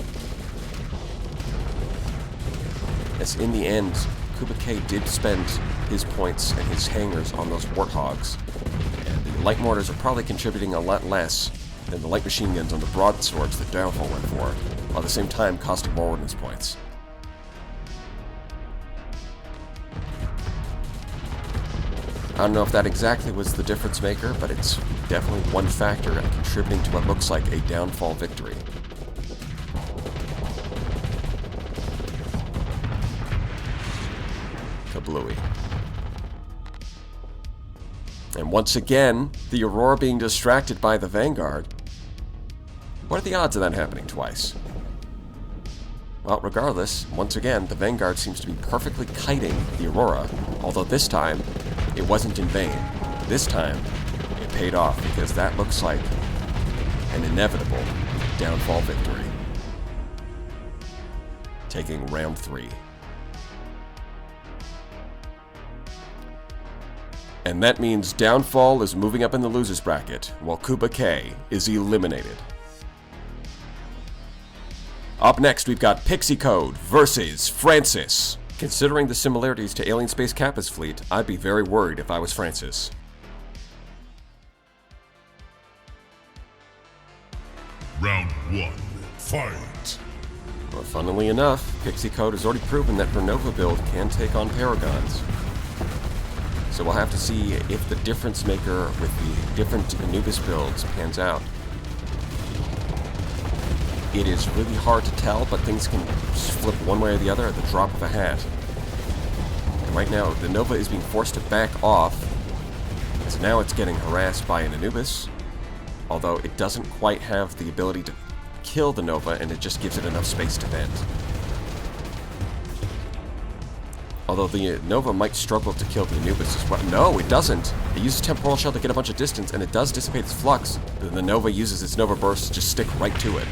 As in the end, Kuba K did spend his points and his hangers on those warthogs, and the light mortars are probably contributing a lot less than the light machine guns on the broadswords that Downfall went for, while at the same time costing more ordnance points. I don't know if that exactly was the difference maker, but it's definitely one factor in contributing to what looks like a Downfall victory. Kablooey. And once again, the Aurora being distracted by the Vanguard. What are the odds of that happening twice? Well, regardless, once again, the Vanguard seems to be perfectly kiting the Aurora, although this time, it wasn't in vain. This time, it paid off because that looks like an inevitable Downfall victory. Taking round 3. And that means Downfall is moving up in the losers bracket, while Kuba K is eliminated. Up next, we've got Pixicode versus Francis. Considering the similarities to AlienSpaceKappa's fleet, I'd be very worried if I was Francis. Round 1. Fight! Well, funnily enough, Pixicode has already proven that her Nova build can take on Paragons. So we'll have to see if the difference maker with the different Anubis builds pans out. It is really hard to tell, but things can flip one way or the other at the drop of a hat. And right now, the Nova is being forced to back off, as now it's getting harassed by an Anubis, although it doesn't quite have the ability to kill the Nova, and it just gives it enough space to vent. Although the Nova might struggle to kill the Anubis as well. No, it doesn't. It uses Temporal Shell to get a bunch of distance, and it does dissipate its flux, but then the Nova uses its Nova Burst to just stick right to it.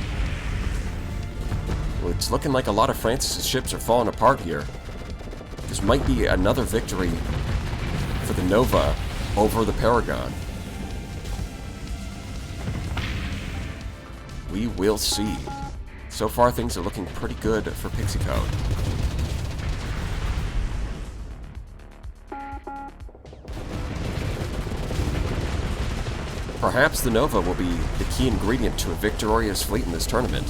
Well, it's looking like a lot of Francis' ships are falling apart here. This might be another victory for the Nova over the Paragon. We will see. So far, things are looking pretty good for Pixicode. Perhaps the Nova will be the key ingredient to a victorious fleet in this tournament.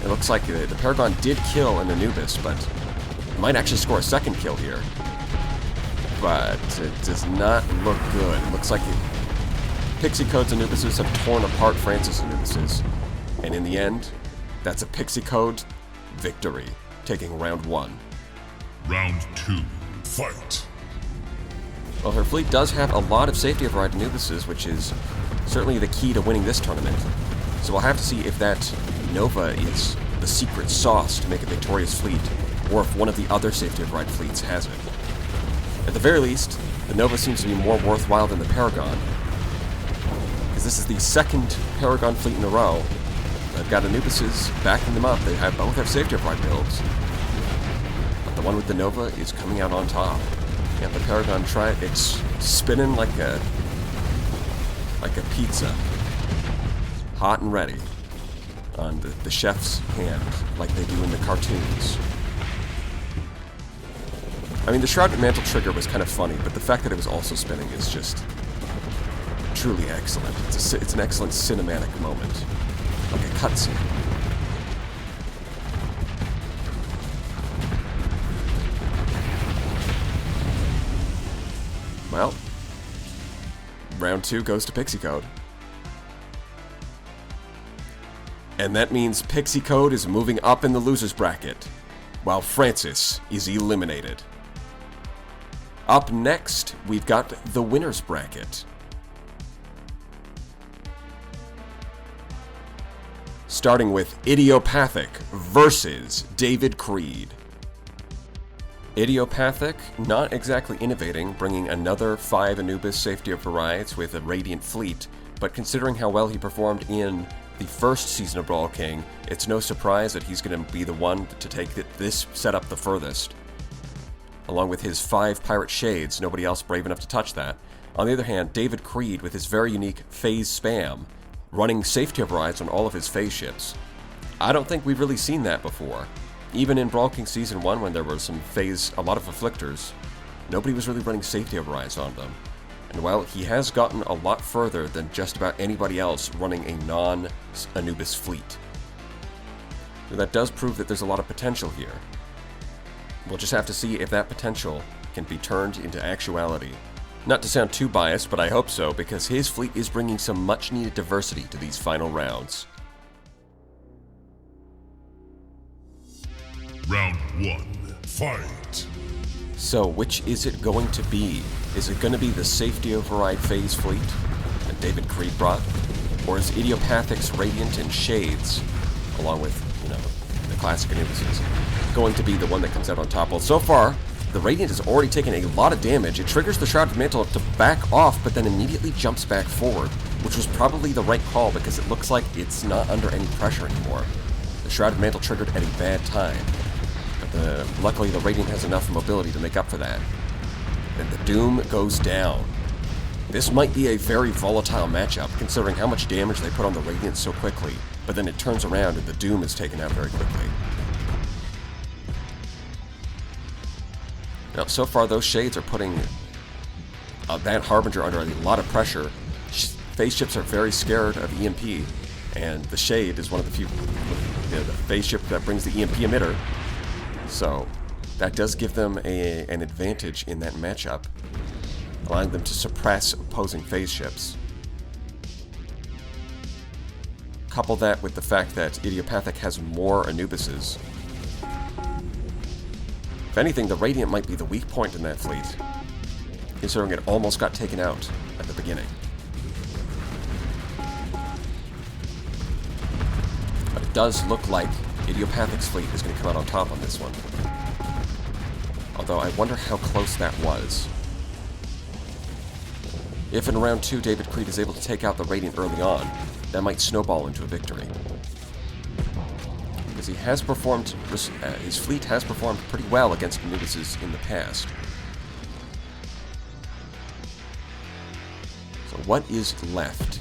It looks like the Paragon did kill an Anubis, but it might actually score a second kill here. But it does not look good. It looks like Pixicode's Anubises have torn apart Francis' Anubises. And in the end, that's a Pixicode victory, taking round 1. Round 2. Fight! Well, her fleet does have a lot of safety override Anubises, which is certainly the key to winning this tournament. So we'll have to see if that Nova is the secret sauce to make a victorious fleet, or if one of the other safety override fleets has it. At the very least, the Nova seems to be more worthwhile than the Paragon, because this is the second Paragon fleet in a row. I've got Anubises backing them up. They both have safety override builds, but the one with the Nova is coming out on top. And the Paragon it's spinning like a pizza, hot and ready on the chef's hand, like they do in the cartoons. I mean, the Shrouded Mantle trigger was kind of funny, but the fact that it was also spinning is just truly excellent. It's an excellent cinematic moment, like a cutscene. Well, round 2 goes to Pixicode. And that means Pixicode is moving up in the losers bracket, while Francis is eliminated. Up next, we've got the winners bracket. Starting with Idiopathic versus David Creed. Idiopathic, not exactly innovating, bringing another 5 Anubis safety overrides with a Radiant fleet, but considering how well he performed in the first season of Brawl King, it's no surprise that he's going to be the one to take this setup the furthest. Along with his 5 Pirate Shades, nobody else brave enough to touch that. On the other hand, David Creed with his very unique phase spam, running safety overrides on all of his phase ships. I don't think we've really seen that before. Even in Brawl King Season 1, when there were a lot of Afflictors, nobody was really running safety overrides on them. And while he has gotten a lot further than just about anybody else running a non-Anubis fleet. So that does prove that there's a lot of potential here. We'll just have to see if that potential can be turned into actuality. Not to sound too biased, but I hope so, because his fleet is bringing some much-needed diversity to these final rounds. Round 1, fight! So, which is it going to be? Is it going to be the safety override phase fleet that David Creed brought? Or is Idiopathic's Radiant and Shades, along with, the classic Anubises, going to be the one that comes out on top? Well, so far, the Radiant has already taken a lot of damage. It triggers the Shrouded Mantle to back off, but then immediately jumps back forward, which was probably the right call because it looks like it's not under any pressure anymore. The Shrouded Mantle triggered at a bad time. Luckily, the Radiant has enough mobility to make up for that. And the Doom goes down. This might be a very volatile matchup, considering how much damage they put on the Radiant so quickly, but then it turns around and the Doom is taken out very quickly. Now, so far, those Shades are putting that Harbinger under a lot of pressure. Phase ships are very scared of EMP, and the Shade is one of the few, the phase ship that brings the EMP emitter. So that does give them an advantage in that matchup, allowing them to suppress opposing phase ships. Couple that with the fact that Idiopathic has more Anubises. If anything, the Radiant might be the weak point in that fleet, considering it almost got taken out at the beginning. But it does look like Idiopathic's fleet is going to come out on top on this one. Although I wonder how close that was. If in round 2 David Creed is able to take out the Radiant early on, that might snowball into a victory. Because he has performed, his fleet has performed pretty well against Anubises in the past. So what is left?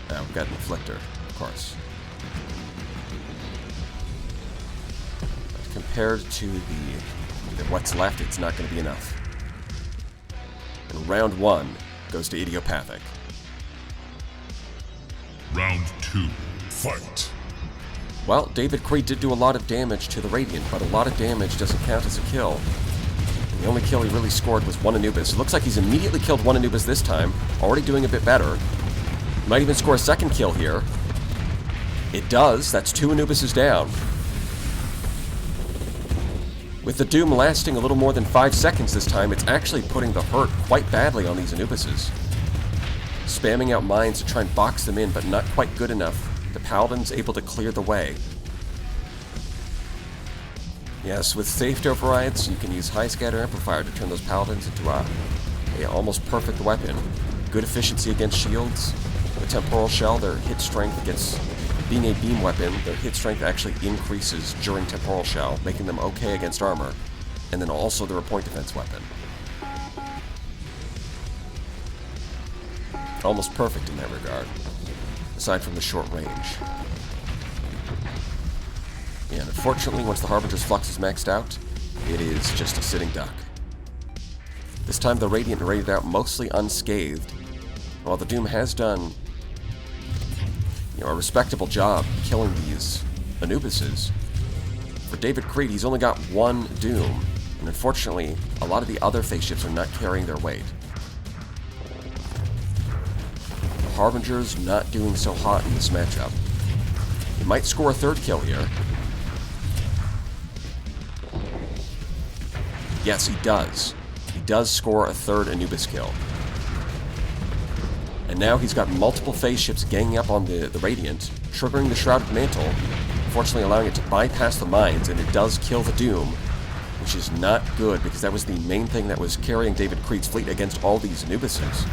We've got an Afflictor, of course. Compared to what's left, it's not going to be enough. And round 1 goes to Idiopathic. Round 2, fight! Well, David Creed did do a lot of damage to the Radiant, but a lot of damage doesn't count as a kill. And the only kill he really scored was 1 Anubis. It looks like he's immediately killed 1 Anubis this time, already doing a bit better. Might even score a second kill here. It does. That's 2 Anubises down. With the Doom lasting a little more than 5 seconds this time, it's actually putting the hurt quite badly on these Anubises. Spamming out mines to try and box them in, but not quite good enough. The Paladin's able to clear the way. Yes, with safety overrides, you can use High Scatter Amplifier to turn those Paladins into a almost perfect weapon. Good efficiency against shields. The Temporal Shell, their hit strength against being a beam weapon, their hit strength actually increases during Temporal Shell, making them okay against armor. And then also they're a point defense weapon. Almost perfect in that regard, aside from the short range. And unfortunately, once the Harbinger's Flux is maxed out, it is just a sitting duck. This time the Radiant raided out mostly unscathed, while the Doom has done a respectable job killing these Anubises. For David Creed, he's only got 1 Doom, and unfortunately, a lot of the other phase ships are not carrying their weight. The Harbinger's not doing so hot in this matchup. He might score a 3rd kill here. Yes, he does. He does score a 3rd Anubis kill. And now he's got multiple phase ships ganging up on the Radiant, triggering the Shrouded Mantle, unfortunately allowing it to bypass the mines, and it does kill the Doom, which is not good because that was the main thing that was carrying David Creed's fleet against all these Anubises.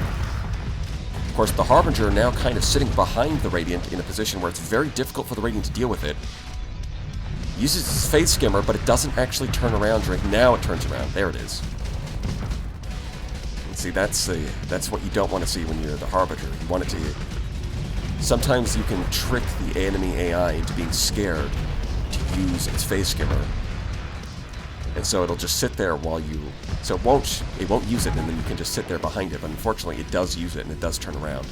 Of course, the Harbinger now kind of sitting behind the Radiant in a position where it's very difficult for the Radiant to deal with it. Uses its phase skimmer, but it doesn't actually turn around during... Now it turns around. There it is. And see, that's what you don't want to see when you're the Harbinger. You want it to... Sometimes you can trick the enemy AI into being scared to use its phase skimmer. And so it'll just sit there while you... So it won't use it, and then you can just sit there behind it. But unfortunately, it does use it, and it does turn around.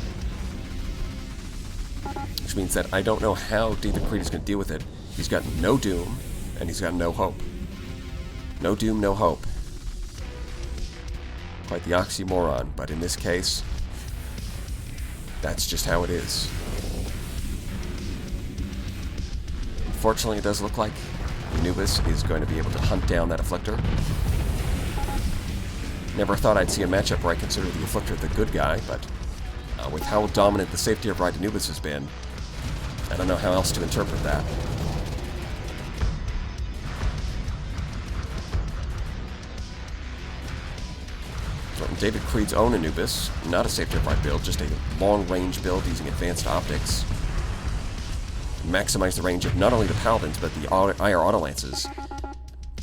Which means that I don't know how David Creed is going to deal with it. He's got no Doom, and he's got no hope. No Doom, no hope. Quite the oxymoron, but in this case, that's just how it is. Unfortunately, it does look like Anubis is going to be able to hunt down that Afflictor. Never thought I'd see a matchup where I consider the Afflictor the good guy, but with how dominant the safety of Ride Anubis has been, I don't know how else to interpret that. David Creed's own Anubis, not a safety of ride build, just a long-range build using advanced optics. Maximize the range of not only the Paladins, but the IR Autolances.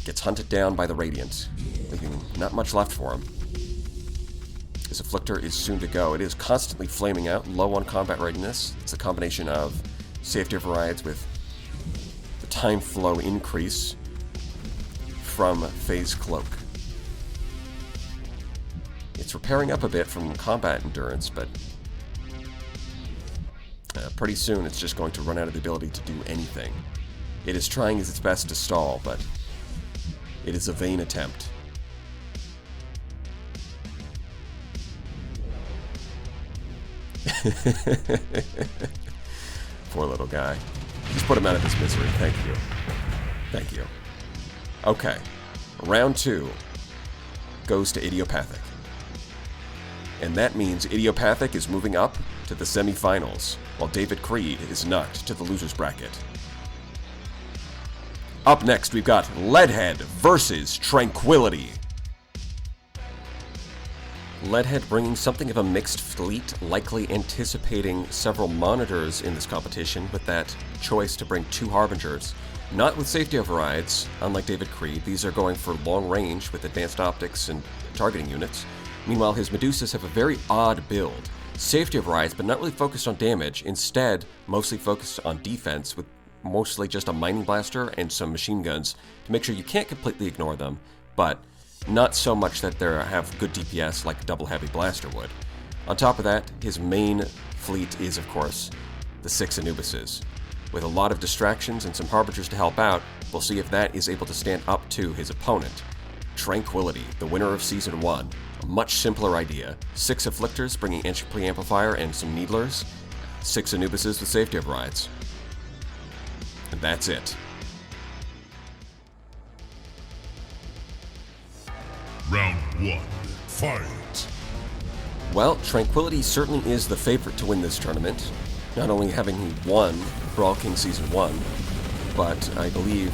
Gets hunted down by the Radiant, leaving not much left for him. This Afflictor is soon to go. It is constantly flaming out, low on combat readiness. It's a combination of safety of rides with the time flow increase from Phase Cloak. It's repairing up a bit from combat endurance, but pretty soon it's just going to run out of the ability to do anything. It is trying its best to stall, but it is a vain attempt. Poor little guy. Just put him out of his misery. Thank you. Thank you. Okay. Round 2 goes to Idiopathic. And that means Idiopathic is moving up to the semifinals, while David Creed is knocked to the loser's bracket. Up next, we've got Leadhead versus Tranquility. Leadhead bringing something of a mixed fleet, likely anticipating several monitors in this competition with that choice to bring 2 Harbingers. Not with safety overrides, unlike David Creed. These are going for long range with advanced optics and targeting units. Meanwhile, his Medusas have a very odd build. Safety overrides, but not really focused on damage. Instead, mostly focused on defense, with mostly just a mining blaster and some machine guns to make sure you can't completely ignore them, but not so much that they have good DPS like a double heavy blaster would. On top of that, his main fleet is, of course, the 6 Anubises. With a lot of distractions and some Harbingers to help out, we'll see if that is able to stand up to his opponent. Tranquility, the winner of Season 1. A much simpler idea. 6 Afflictors bringing Entropy Amplifier and some Needlers. 6 Anubises with safety overrides. And that's it. Round 1. Fight! Well, Tranquility certainly is the favorite to win this tournament. Not only having won Brawl King Season 1, but I believe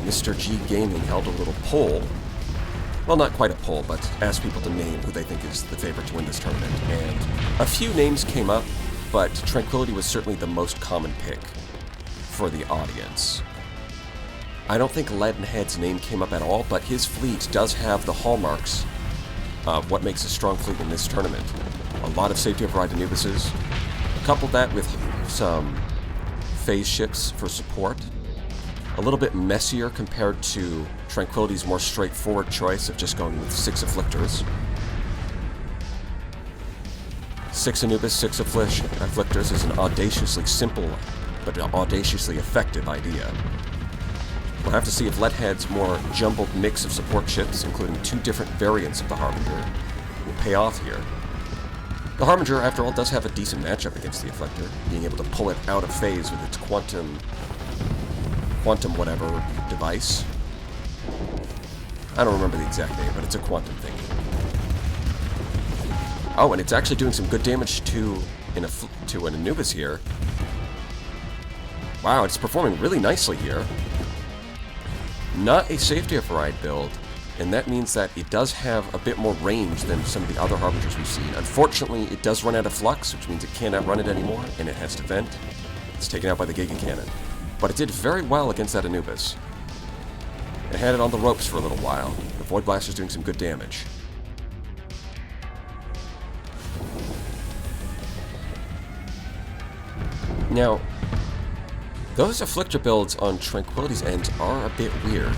Mr. G Gaming held a little poll. Well, not quite a poll, but asked people to name who they think is the favorite to win this tournament. And a few names came up, but Tranquility was certainly the most common pick for the audience. I don't think Leadenhead's name came up at all, but his fleet does have the hallmarks of what makes a strong fleet in this tournament. A lot of safety override Anubises. Couple that with some phase ships for support. A little bit messier compared to Tranquility's more straightforward choice of just going with 6 Afflictors. 6 Anubis, 6 Afflictors is an audaciously simple but audaciously effective idea. We'll have to see if Leadhead's more jumbled mix of support ships, including 2 different variants of the Harbinger, will pay off here. The Harbinger, after all, does have a decent matchup against the Afflictor, being able to pull it out of phase with its quantum whatever device. I don't remember the exact name, but it's a quantum thingy. Oh, and it's actually doing some good damage to an Anubis here. Wow, it's performing really nicely here. Not a safety override build, and that means that it does have a bit more range than some of the other Harbingers we've seen. Unfortunately, it does run out of flux, which means it can't outrun it anymore, and it has to vent. It's taken out by the Giga Cannon. But it did very well against that Anubis. It had it on the ropes for a little while. The Void Blaster's doing some good damage. Now, those Afflictor builds on Tranquility's end are a bit weird.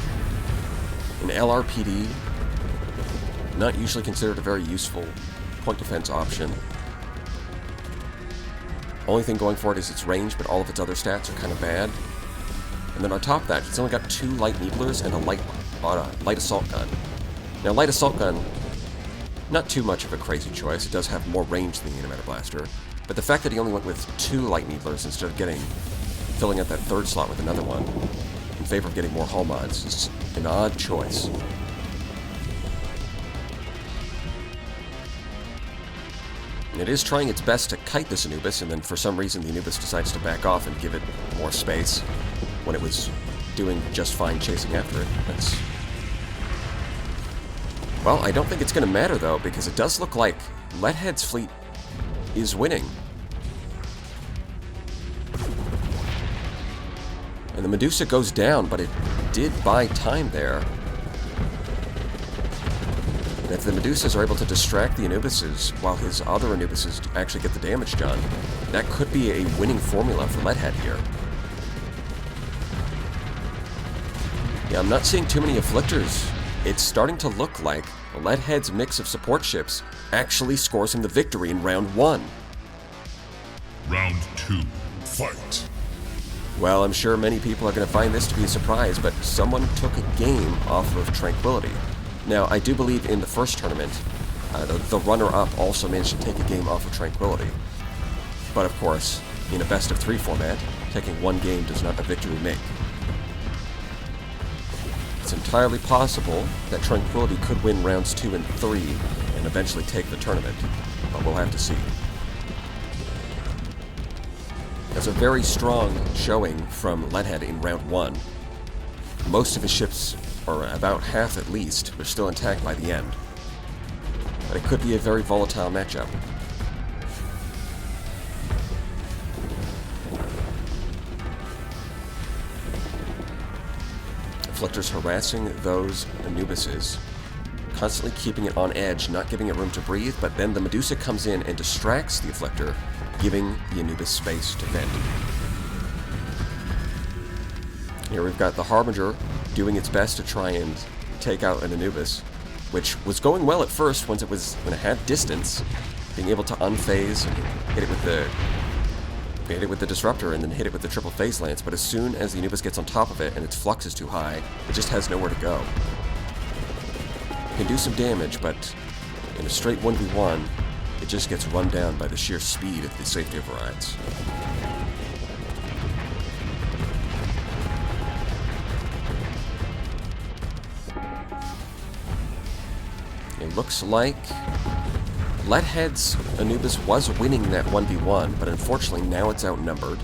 An LRPD, not usually considered a very useful point defense option. Only thing going for it is its range, but all of its other stats are kind of bad. And then on top of that, it's only got 2 light needlers and a light assault gun. Now, light assault gun, not too much of a crazy choice. It does have more range than the Animator Blaster. But the fact that he only went with 2 light needlers instead of filling out that 3rd slot with another one, in favor of getting more hull mods, is an odd choice. It is trying its best to kite this Anubis, and then for some reason the Anubis decides to back off and give it more space when it was doing just fine chasing after it. Well, I don't think it's going to matter though, because it does look like Leadhead's fleet is winning. And the Medusa goes down, but it did buy time there. And if the Medusas are able to distract the Anubises while his other Anubises actually get the damage done, that could be a winning formula for Leadhead here. Yeah, I'm not seeing too many Afflictors. It's starting to look like Leadhead's mix of support ships actually scores him the victory in round 1. Round 2, fight. Well, I'm sure many people are going to find this to be a surprise, but someone took a game off of Tranquility. Now, I do believe in the first tournament, the runner-up also managed to take a game off of Tranquility. But of course, in a best-of-3 format, taking one game does not a victory make. It's entirely possible that Tranquility could win rounds 2 and 3 and eventually take the tournament, but we'll have to see. That's a very strong showing from Leadhead in round 1. Most of his ships, or about half at least, were still intact by the end. But it could be a very volatile matchup. Afflictor's harassing those Anubises, constantly keeping it on edge, not giving it room to breathe, but then the Medusa comes in and distracts the Afflictor, giving the Anubis space to vent. Here we've got the Harbinger doing its best to try and take out an Anubis, which was going well at first when it had distance, being able to unphase and hit it with the Disruptor and then hit it with the triple phase lance, but as soon as the Anubis gets on top of it and its flux is too high, it just has nowhere to go. It can do some damage, but in a straight 1v1, it just gets run down by the sheer speed of the safety overrides. It looks like Leadhead's Anubis was winning that 1v1, but unfortunately now it's outnumbered.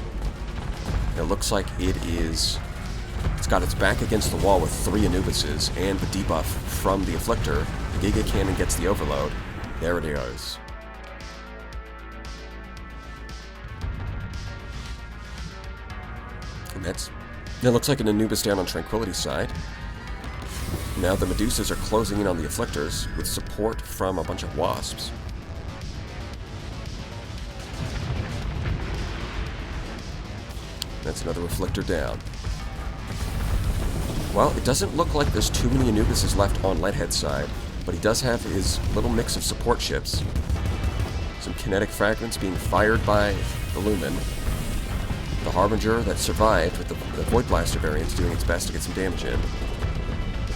It looks like it's got its back against the wall with 3 Anubises and the debuff from the Afflictor. The Giga Cannon gets the overload. There it is. And that looks like an Anubis down on Tranquility's side. Now the Medusas are closing in on the Afflictors with support from a bunch of Wasps. That's another Afflictor down. Well, it doesn't look like there's too many Anubises left on Leadhead's side, but he does have his little mix of support ships. Some kinetic fragments being fired by the Lumen. The Harbinger that survived with the Void Blaster variant doing its best to get some damage in.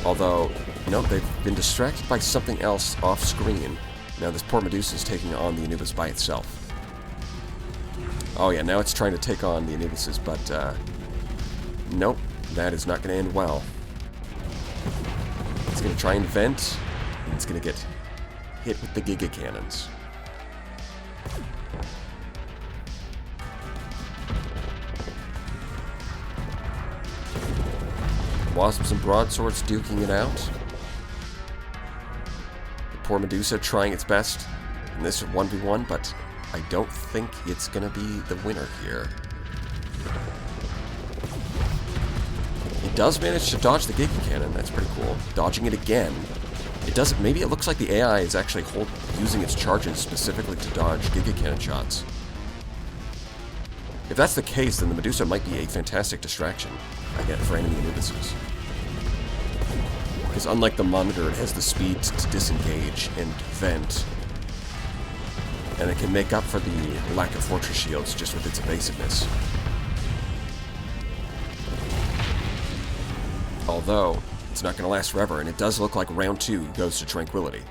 Although, no, they've been distracted by something else off-screen. Now this poor Medusa is taking on the Anubis by itself. Oh yeah, now it's trying to take on the Anubises, but nope, that is not going to end well. It's going to try and vent, and it's going to get hit with the Giga Cannons. Wasps and Broadswords duking it out. The poor Medusa trying its best in this 1v1, but I don't think it's going to be the winner here. It does manage to dodge the Giga Cannon. That's pretty cool. Dodging it again. It doesn't. Maybe it looks like the AI is actually using its charges specifically to dodge Giga Cannon shots. If that's the case, then the Medusa might be a fantastic distraction, again, for enemy Anubises. Because unlike the Monitor, it has the speed to disengage and vent. And it can make up for the lack of Fortress Shields just with its evasiveness. Although, it's not going to last forever, and it does look like round 2 goes to Tranquility.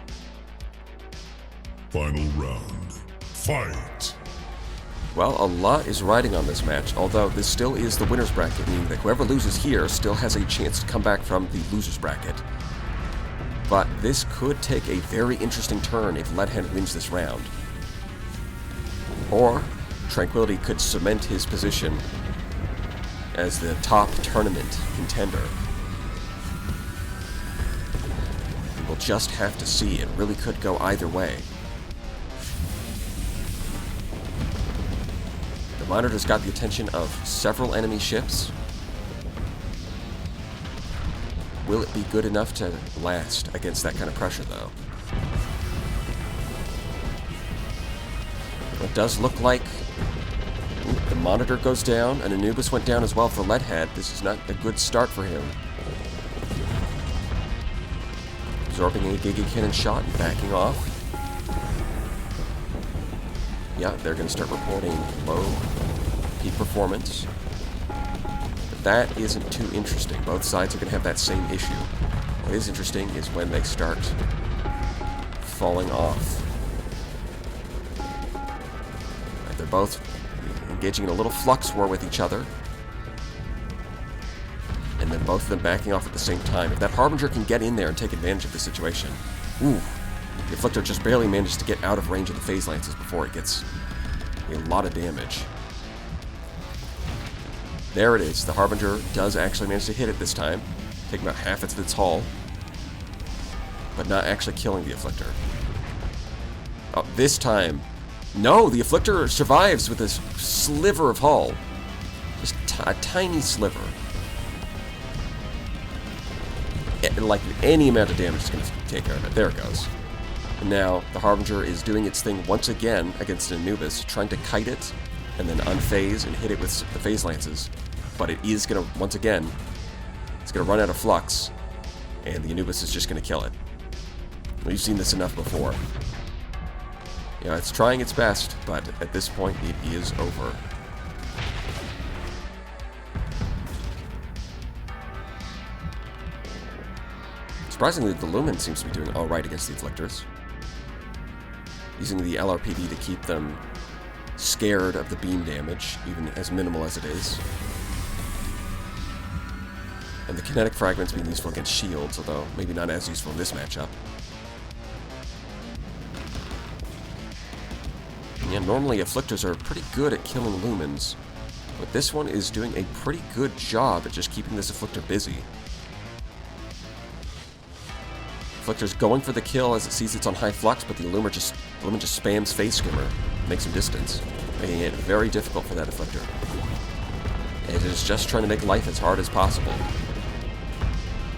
Final round. Fight! Well, a lot is riding on this match, although this still is the winner's bracket, meaning that whoever loses here still has a chance to come back from the loser's bracket. But this could take a very interesting turn if Leadhead wins this round. Or, Tranquility could cement his position as the top tournament contender. We'll just have to see. It really could go either way. The Monitor's got the attention of several enemy ships. Will it be good enough to last against that kind of pressure, though? It does look like the Monitor goes down, and Anubis went down as well for Leadhead. This is not a good start for him. Absorbing a Giga Cannon shot and backing off. Yeah, they're going to start reporting low peak performance. But that isn't too interesting. Both sides are going to have that same issue. What is interesting is when they start falling off. Right, they're both engaging in a little flux war with each other. And then both of them backing off at the same time. If that Harbinger can get in there and take advantage of the situation, ooh, the Afflictor just barely manages to get out of range of the Phase Lances before it gets a lot of damage. There it is. The Harbinger does actually manage to hit it this time, taking about half of its hull, but not actually killing the Afflictor. Oh, this time, no, the Afflictor survives with this sliver of hull. Just a tiny sliver. Like any amount of damage is going to take care of it. There it goes. And now the Harbinger is doing its thing once again against an Anubis, trying to kite it and then unphase and hit it with the Phase Lances. But it is going to, once again, it's going to run out of flux, and the Anubis is just going to kill it. We've seen this enough before. You know, it's trying its best, but at this point it is over. Surprisingly, the Lumen seems to be doing alright against the Afflictors. Using the LRPD to keep them scared of the beam damage, even as minimal as it is. And the kinetic fragments being useful against shields, although maybe not as useful in this matchup. Yeah, normally Afflictors are pretty good at killing Lumens, but this one is doing a pretty good job at just keeping this Afflictor busy. Afflictor's going for the kill as it sees it's on high flux, but the Lumen just spams Phase Skimmer, makes him distance, making it very difficult for that Afflictor. It is just trying to make life as hard as possible.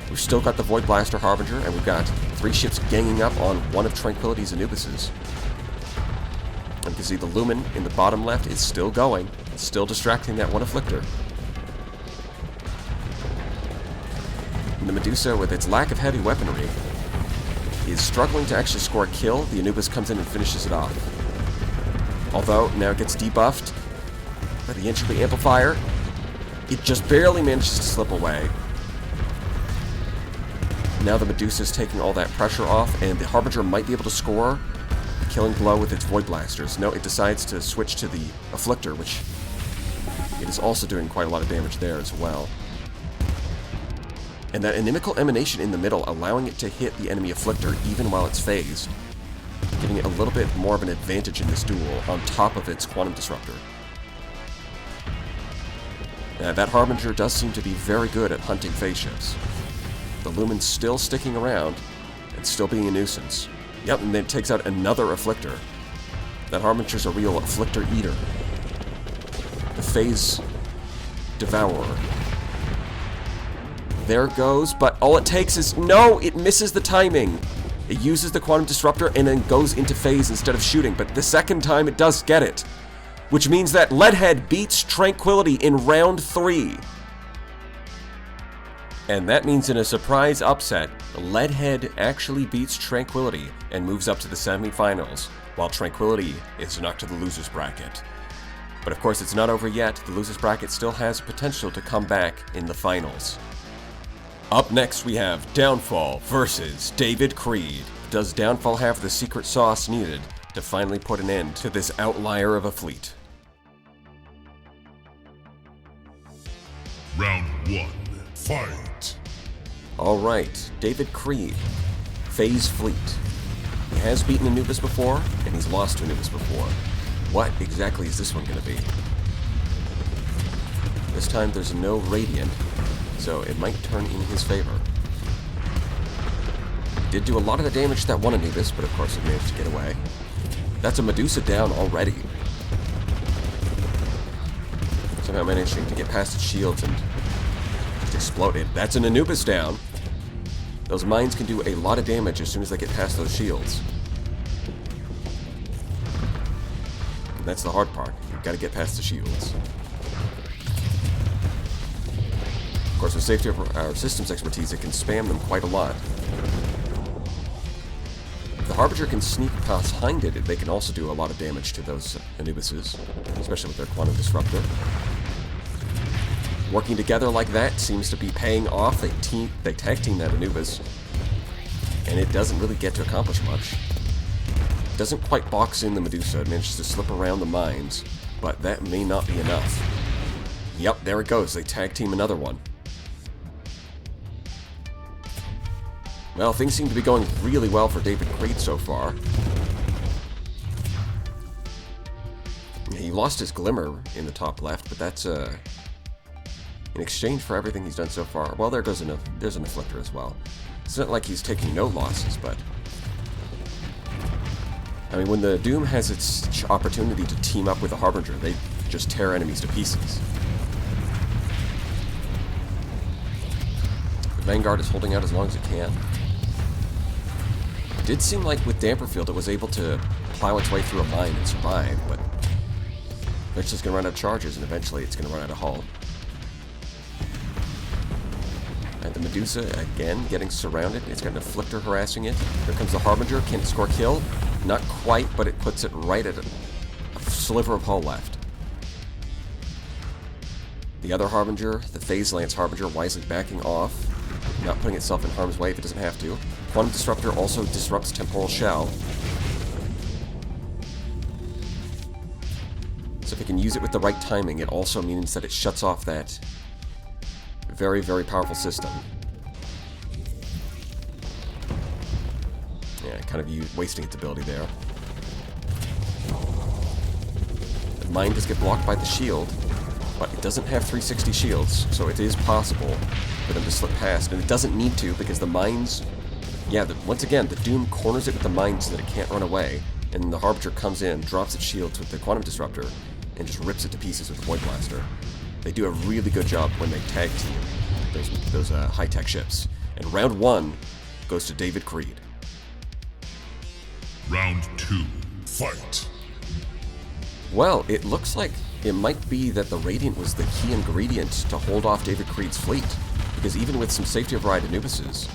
We've still got the Void Blaster Harbinger, and we've got 3 ships ganging up on one of Tranquility's Anubises. And you can see the Lumen in the bottom left is still going, still distracting that one Afflictor. And the Medusa, with its lack of heavy weaponry, is struggling to actually score a kill. The Anubis comes in and finishes it off. Although, now it gets debuffed by the Entropy Amplifier. It just barely manages to slip away. Now the Medusa is taking all that pressure off, and the Harbinger might be able to score a killing blow with its Void Blasters. No, it decides to switch to the Afflictor, which it is also doing quite a lot of damage there as well. And that Inimical Emanation in the middle, allowing it to hit the enemy Afflictor even while it's phased, giving it a little bit more of an advantage in this duel on top of its Quantum Disruptor. That Harbinger does seem to be very good at hunting phase ships. The Lumen's still sticking around and still being a nuisance. Yep, and then it takes out another Afflictor. That Harbinger's a real Afflictor eater. The Phase Devourer. There goes, but all it takes is... No! It misses the timing! It uses the Quantum Disruptor and then goes into phase instead of shooting, but the second time it does get it. Which means that Leadhead beats Tranquility in round 3. And that means in a surprise upset, Leadhead actually beats Tranquility and moves up to the semifinals, while Tranquility is knocked to the loser's bracket. But of course it's not over yet. The loser's bracket still has potential to come back in the finals. Up next we have Downfall versus David Creed. Does Downfall have the secret sauce needed to finally put an end to this outlier of a fleet? Round 1. Fight. Alright, David Creed. Phase Fleet. He has beaten Anubis before, and he's lost to Anubis before. What exactly is this one going to be? This time there's no Radiant, so it might turn in his favor. Did do a lot of the damage to that one Anubis, but of course it managed to get away. That's a Medusa down already. Somehow managing to get past its shields and just exploded. That's an Anubis down. Those mines can do a lot of damage as soon as they get past those shields. And that's the hard part. You've got to get past the shields. Of course, with safety of our systems expertise, it can spam them quite a lot. If the Harbinger can sneak behind it, they can also do a lot of damage to those Anubises, especially with their Quantum Disruptor. Working together like that seems to be paying off. They tag team that Anubis, and it doesn't really get to accomplish much. It doesn't quite box in the Medusa. It manages to slip around the mines, but that may not be enough. Yep, there it goes. They tag team another one. Well, things seem to be going really well for David Creed so far. He lost his Glimmer in the top left, but that's in exchange for everything he's done so far. Well, there's an Afflictor as well. It's not like he's taking no losses, but... I mean, when the Doom has its opportunity to team up with a Harbinger, they just tear enemies to pieces. The Vanguard is holding out as long as it can. It did seem like with Damperfield it was able to plow its way through a mine and survive, but it's just going to run out of charges, and eventually it's going to run out of hull. And the Medusa, again, getting surrounded. It's got an Afflictor harassing it. Here comes the Harbinger. Can it score kill? Not quite, but it puts it right at a sliver of hull left. The other Harbinger, the Phase Lance Harbinger, wisely backing off, not putting itself in harm's way if it doesn't have to. Quantum Disruptor also disrupts Temporal Shell. So if it can use it with the right timing, it also means that it shuts off that very, very powerful system. Yeah, kind of wasting its ability there. The mine does get blocked by the shield, but it doesn't have 360 shields, so it is possible for them to slip past, and it doesn't need to because the mines... Yeah, once again, the Doom corners it with the mines so that it can't run away, and the Harbinger comes in, drops its shields with the Quantum Disruptor, and just rips it to pieces with the Void Blaster. They do a really good job when they tag team those high-tech ships. And round 1 goes to David Creed. Round 2. Fight. Well, it looks like it might be that the Radiant was the key ingredient to hold off David Creed's fleet. Because even with some safety override Anubises,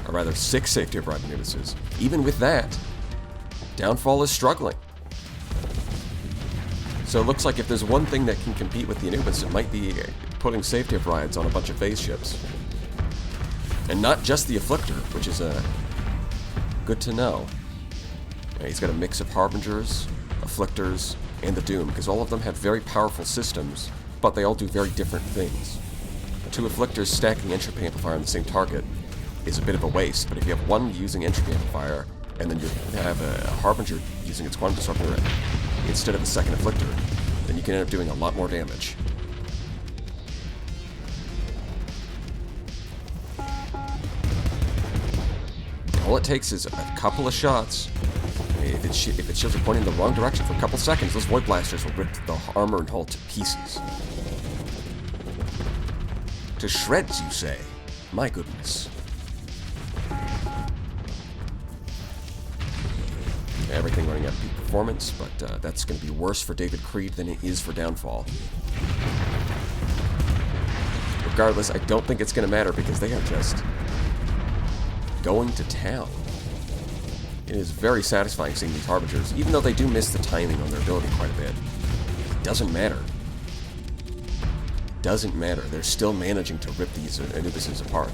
or rather 6 safety override Anubises, even with that, Downfall is struggling. So it looks like if there's one thing that can compete with the Anubis, it might be putting safety overrides on a bunch of phase ships. And not just the Afflictor, which is good to know. Yeah, he's got a mix of Harbingers, Afflictors, and the Doom, because all of them have very powerful systems, but they all do very different things. The 2 Afflictors stacking Entropy Amplifier on the same target is a bit of a waste, but if you have one using Entropy Amplifier, and then you have a Harbinger using its Quantum Disruptor instead of a second Afflictor, then you can end up doing a lot more damage. All it takes is a couple of shots. If its shields are pointing in the wrong direction for a couple seconds, those Void Blasters will rip the armor and hull to pieces. To shreds, you say? My goodness. Everything running at peak performance, but that's going to be worse for David Creed than it is for Downfall. Regardless, I don't think it's going to matter because they are just going to town. It is very satisfying seeing these Harbingers, even though they do miss the timing on their ability quite a bit. It doesn't matter. It doesn't matter. They're still managing to rip these Anubises apart.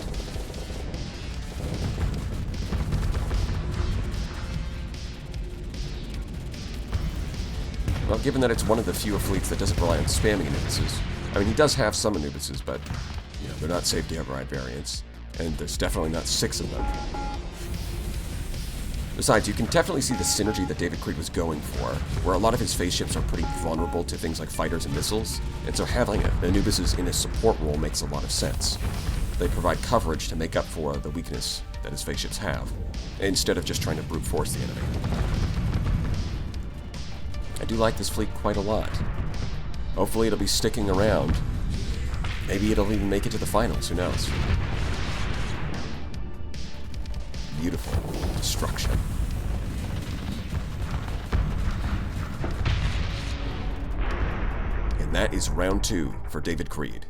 Well, given that it's one of the fewer fleets that doesn't rely on spamming Anubises, I mean, he does have some Anubises, but you know, they're not safety override variants, and there's definitely not 6 of them. Besides, you can definitely see the synergy that David Creed was going for, where a lot of his phase ships are pretty vulnerable to things like fighters and missiles, and so having Anubises in a support role makes a lot of sense. They provide coverage to make up for the weakness that his phase ships have, instead of just trying to brute force the enemy. I do like this fleet quite a lot. Hopefully it'll be sticking around. Maybe it'll even make it to the finals, who knows? Beautiful destruction. And that is round 2 for David Creed.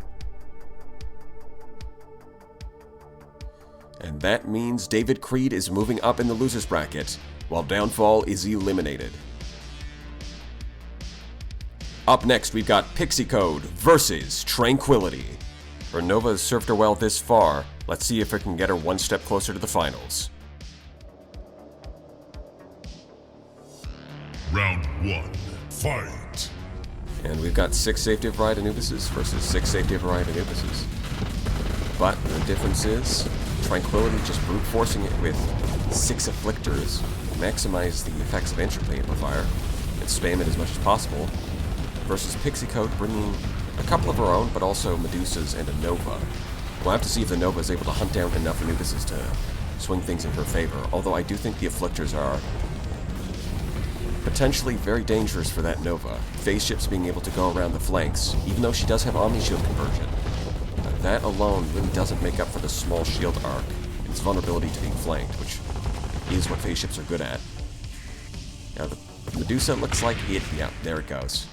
And that means David Creed is moving up in the losers bracket, while Downfall is eliminated. Up next, we've got Pixicode versus Tranquility. For Nova has served her well this far. Let's see if it can get her one step closer to the finals. Round 1, fight! And we've got 6 safety override Anubises versus 6 safety override Anubises. But the difference is, Tranquility just brute forcing it with 6 Afflictors, maximize the effects of Entropy Amplifier, and spam it as much as possible, versus Pixicode bringing a couple of her own, but also Medusas and a Nova. We'll have to see if the Nova is able to hunt down enough Anubises to swing things in her favor, although I do think the Afflictors are potentially very dangerous for that Nova. Phase ships being able to go around the flanks, even though she does have Omni Shield conversion. But that alone really doesn't make up for the small shield arc and its vulnerability to being flanked, which is what phase ships are good at. Now the Medusa looks like it. Yeah, there it goes.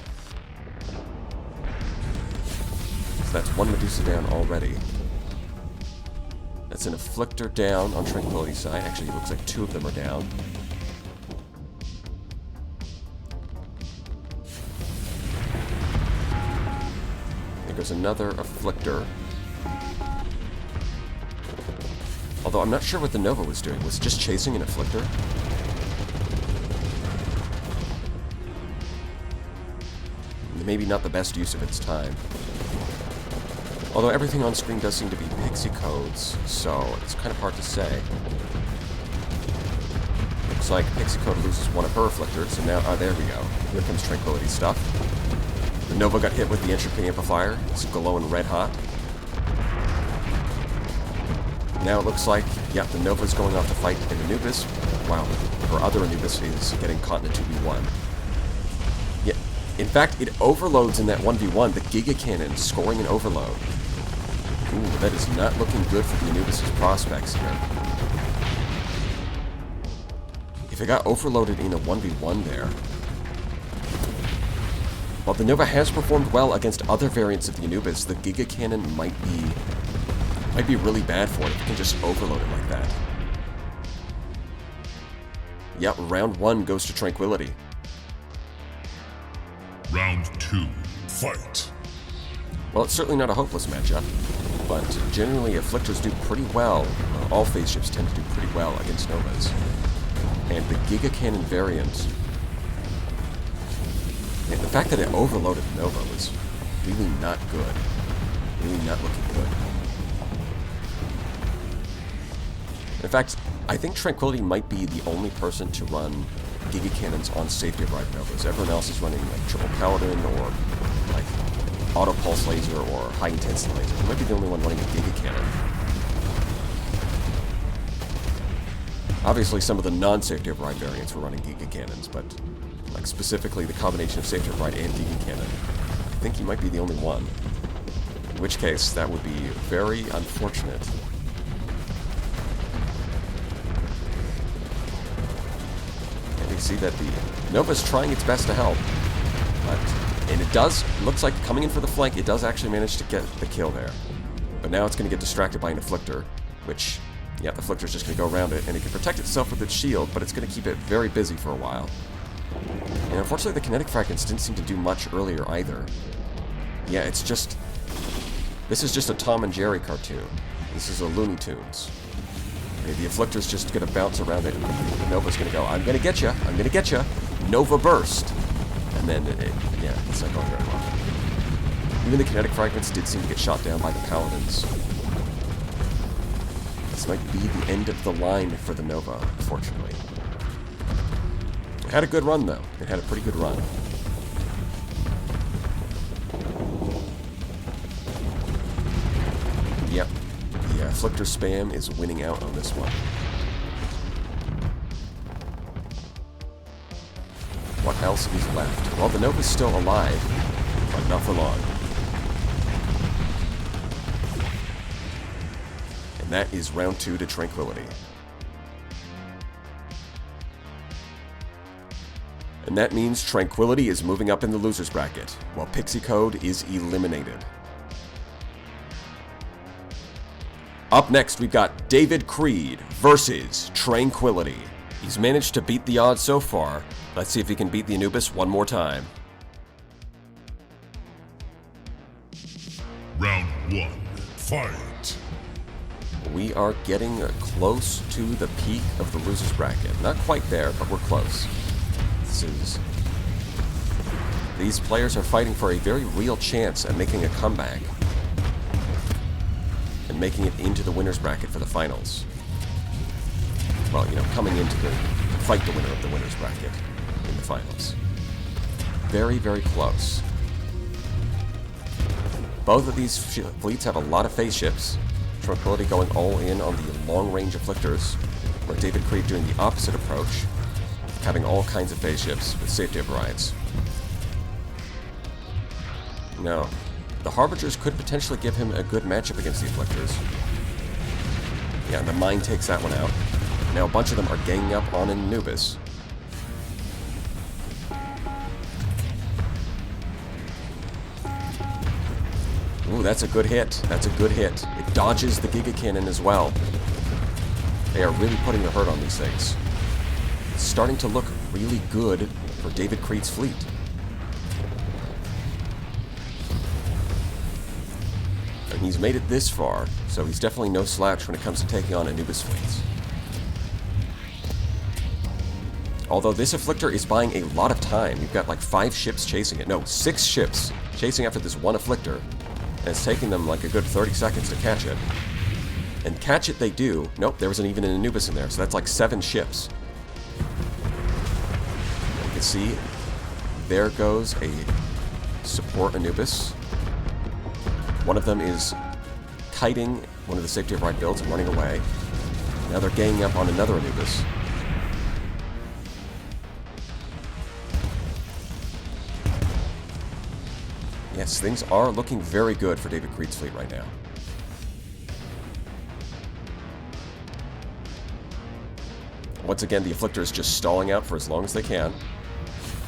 So that's 1 Medusa down already. That's an Afflictor down on Tranquility's side. Actually, it looks like 2 of them are down. There goes another Afflictor. Although I'm not sure what the Nova was doing. Was it just chasing an Afflictor? Maybe not the best use of its time. Although everything on screen does seem to be Pixicodes, so it's kind of hard to say. Looks like Pixicode loses one of her Afflictors, and now, there we go. Here comes Tranquility stuff. The Nova got hit with the Entropy Amplifier. It's glowing red hot. Now it looks like, yeah, the Nova's going off to fight an Anubis. Wow, her other Anubis is getting caught in a 2v1. Yeah, in fact, it overloads in that 1v1, the Giga Cannon scoring an overload. Ooh, that is not looking good for the Anubis' prospects here. If it got overloaded in a 1v1 there... While the Nova has performed well against other variants of the Anubis, the Giga Cannon might be really bad for it if it can just overload it like that. Yep, round 1 goes to Tranquility. Round 2, fight! Well, it's certainly not a hopeless matchup, but generally Afflictors do pretty well. All phase ships tend to do pretty well against Novas. And the Giga Cannon variant, and the fact that it overloaded the Nova was really not good. Really not looking good. In fact, I think Tranquility might be the only person to run Giga Cannons on safety override Novas. Everyone else is running like Triple Paladin or like Auto Pulse Laser or High Intensity Laser. He might be the only one running a Giga Cannon. Obviously, some of the non-safety override variants were running Giga Cannons, but like specifically the combination of safety override and Giga Cannon, I think he might be the only one. In which case, that would be very unfortunate. And you see that the Nova's trying its best to help, and it does, looks like coming in for the flank, it does actually manage to get the kill there. But now it's going to get distracted by an Afflictor, which, yeah, the Afflictor's just going to go around it, and it can protect itself with its shield, but it's going to keep it very busy for a while. And unfortunately, the kinetic fragments didn't seem to do much earlier either. Yeah, it's just... This is just a Tom and Jerry cartoon. This is a Looney Tunes. Okay, the Afflictor's just going to bounce around it, and the Nova's going to go, I'm going to get you, I'm going to get you, Nova Burst! And then, yeah, it's not going very well. Even the kinetic fragments did seem to get shot down by the Paladins. This might be the end of the line for the Nova, unfortunately. It had a good run, though. It had a pretty good run. Yep. The Afflictor spam is winning out on this one. What else is left? Well, the Nova's still alive, but not for long. And that is round 2 to Tranquility. And that means Tranquility is moving up in the loser's bracket, while Pixicode is eliminated. Up next, we've got David Creed versus Tranquility. He's managed to beat the odds so far. Let's see if he can beat the Anubis one more time. Round 1. Fight. We are getting close to the peak of the loser's bracket. Not quite there, but we're close. These players are fighting for a very real chance at making a comeback and making it into the winner's bracket for the finals. Well, you know, coming into the fight the winner of the winner's bracket in the finals. Very, very close. Both of these fleets have a lot of phase ships. Tranquility going all in on the long-range Afflictors, where David Creed doing the opposite approach, having all kinds of phase ships with safety overrides. No. The Harbingers could potentially give him a good matchup against the Afflictors. Yeah, the Mine takes that one out. Now a bunch of them are ganging up on Anubis. Ooh, that's a good hit. That's a good hit. It dodges the Giga Cannon as well. They are really putting the hurt on these things. It's starting to look really good for David Creed's fleet. And he's made it this far, so he's definitely no slouch when it comes to taking on Anubis fleets. Although this Afflictor is buying a lot of time. You've got like 5 ships chasing it. No, 6 ships chasing after this one Afflictor. And it's taking them like a good 30 seconds to catch it. And catch it they do. Nope, there wasn't even an Anubis in there, so that's like 7 ships. You can see, there goes a support Anubis. One of them is kiting one of the safety override builds and running away. Now they're ganging up on another Anubis. Yes, things are looking very good for David Creed's fleet right now. Once again, the Afflictor is just stalling out for as long as they can.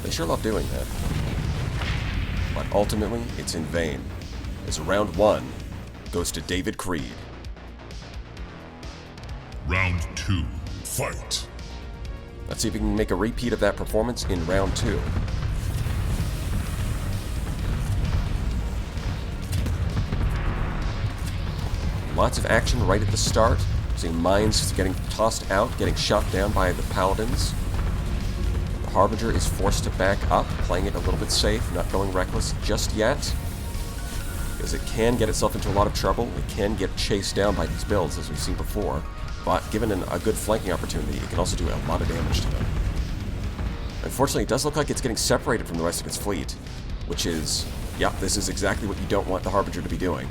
They sure love doing that. But ultimately, it's in vain, as round 1 goes to David Creed. Round 2. Fight. Let's see if we can make a repeat of that performance in round 2. Lots of action right at the start. Seeing mines getting tossed out, getting shot down by the Paladins. The Harbinger is forced to back up, playing it a little bit safe, not going reckless just yet. Because it can get itself into a lot of trouble. It can get chased down by these builds, as we've seen before. But given a good flanking opportunity, it can also do a lot of damage to them. Unfortunately, it does look like it's getting separated from the rest of its fleet. Which is, yep, this is exactly what you don't want the Harbinger to be doing.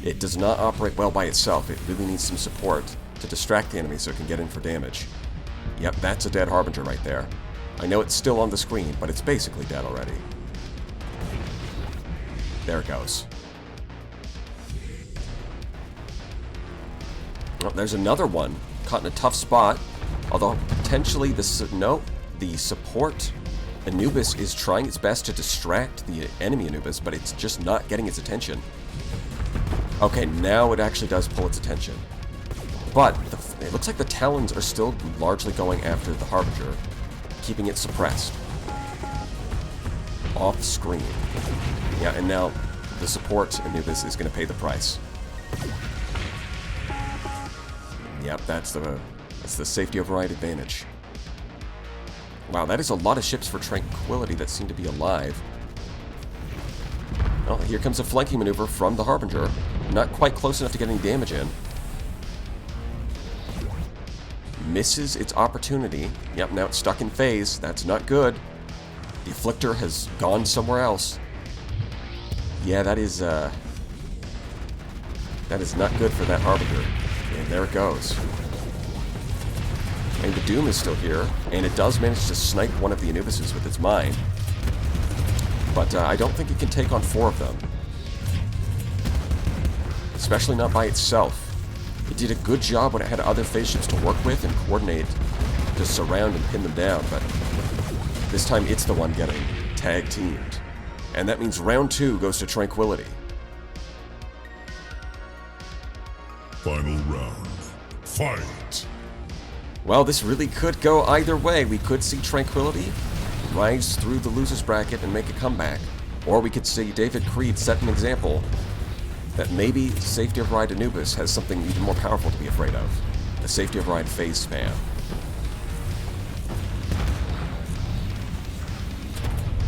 It does not operate well by itself. It really needs some support to distract the enemy so it can get in for damage. Yep, that's a dead Harbinger right there. I know it's still on the screen, but it's basically dead already. There it goes. Oh, there's another one caught in a tough spot. Although potentially the support Anubis is trying its best to distract the enemy Anubis, but it's just not getting its attention. Okay, now it actually does pull its attention. But it looks like the Talons are still largely going after the Harbinger, keeping it suppressed. Off screen. Yeah, and now the support Anubis is going to pay the price. Yep, that's the safety override advantage. Wow, that is a lot of ships for Tranquility that seem to be alive. Well, here comes a flanking maneuver from the Harbinger. Not quite close enough to get any damage in. Misses its opportunity. Yep, now it's stuck in phase. That's not good. The Afflictor has gone somewhere else. Yeah, that is not good for that Harbinger. And there it goes. And the Doom is still here, and it does manage to snipe one of the Anubises with its mine. But I don't think it can take on 4 of them. Especially not by itself. It did a good job when it had other phase ships to work with and coordinate to surround and pin them down, but this time it's the one getting tag-teamed. And that means round 2 goes to Tranquility. Final round. Fight! Well, this really could go either way. We could see Tranquility rise through the loser's bracket and make a comeback. Or we could see David Creed set an example that maybe Safety Override Anubis has something even more powerful to be afraid of. The Safety Override phase spam.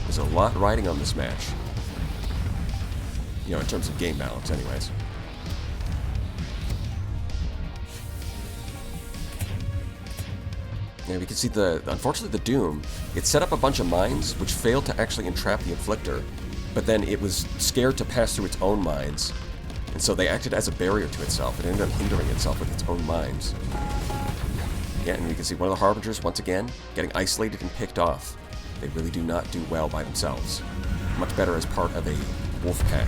There's a lot riding on this match. You know, in terms of game balance, anyways. Yeah, we can see unfortunately the Doom, it set up a bunch of mines which failed to actually entrap the Afflictor, but then it was scared to pass through its own mines, and so they acted as a barrier to itself. It ended up hindering itself with its own mines. Yeah, and we can see one of the Harbingers, once again, getting isolated and picked off. They really do not do well by themselves. Much better as part of a wolf pack.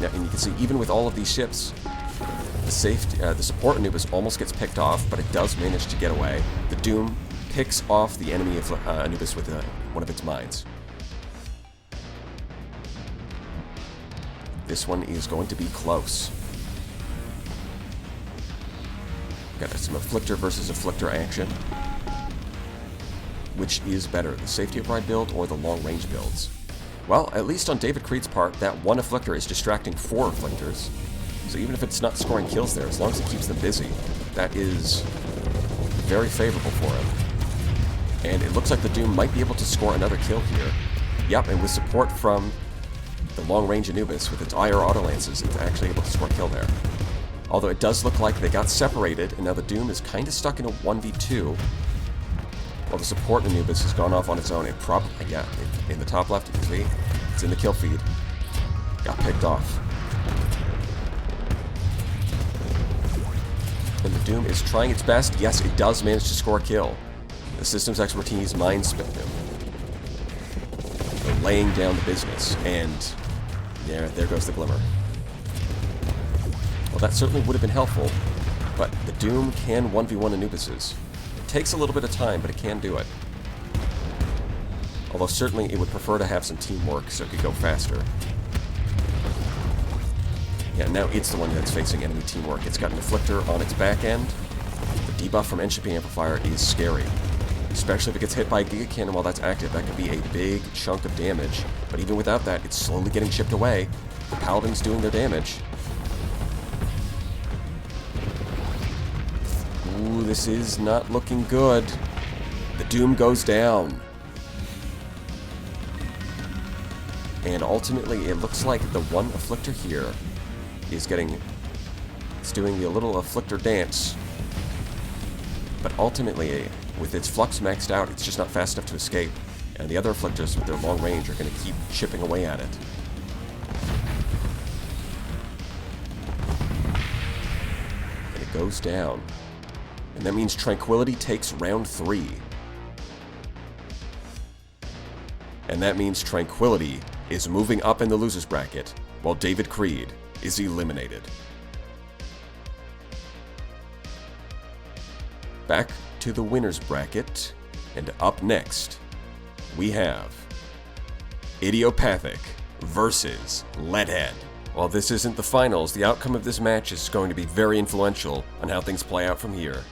Yeah, and you can see even with all of these ships, the support Anubis almost gets picked off, but it does manage to get away. The Doom picks off the enemy of Anubis with one of its mines. This one is going to be close. Got some Afflictor versus Afflictor action. Which is better, the Safety Override build or the long-range builds? Well, at least on David Creed's part, that one Afflictor is distracting 4 Afflictors. So even if it's not scoring kills there, as long as it keeps them busy, that is very favorable for him. And it looks like the Doom might be able to score another kill here. Yep, and with support from the long-range Anubis with its IR auto lances, it's actually able to score a kill there. Although it does look like they got separated, and now the Doom is kind of stuck in a 1v2. While the support Anubis has gone off on its own. It probably, yeah, in the top left, you can see, it's in the kill feed. Got picked off. And the Doom is trying its best. Yes, it does manage to score a kill. The system's expertise, mind spin, laying down the business, and there goes the glimmer. Well, that certainly would have been helpful, but the Doom can 1v1 Anubises. It takes a little bit of time, but it can do it. Although certainly it would prefer to have some teamwork so it could go faster. Yeah, now it's the one that's facing enemy teamwork. It's got an Afflictor on its back end. The debuff from Entropy Amplifier is scary. Especially if it gets hit by a Giga Cannon while that's active. That could be a big chunk of damage. But even without that, it's slowly getting chipped away. The Paladin's doing their damage. Ooh, this is not looking good. The Doom goes down. And ultimately, it looks like the one Afflictor here is it's doing the little Afflictor dance. But ultimately, with its flux maxed out, it's just not fast enough to escape. And the other Afflictors with their long range are going to keep chipping away at it. And it goes down. And that means Tranquility takes round 3. And that means Tranquility is moving up in the losers bracket, while David Creed is eliminated. Back to the winners bracket, and up next, we have Idiopathic versus Leadhead. While this isn't the finals, the outcome of this match is going to be very influential on how things play out from here.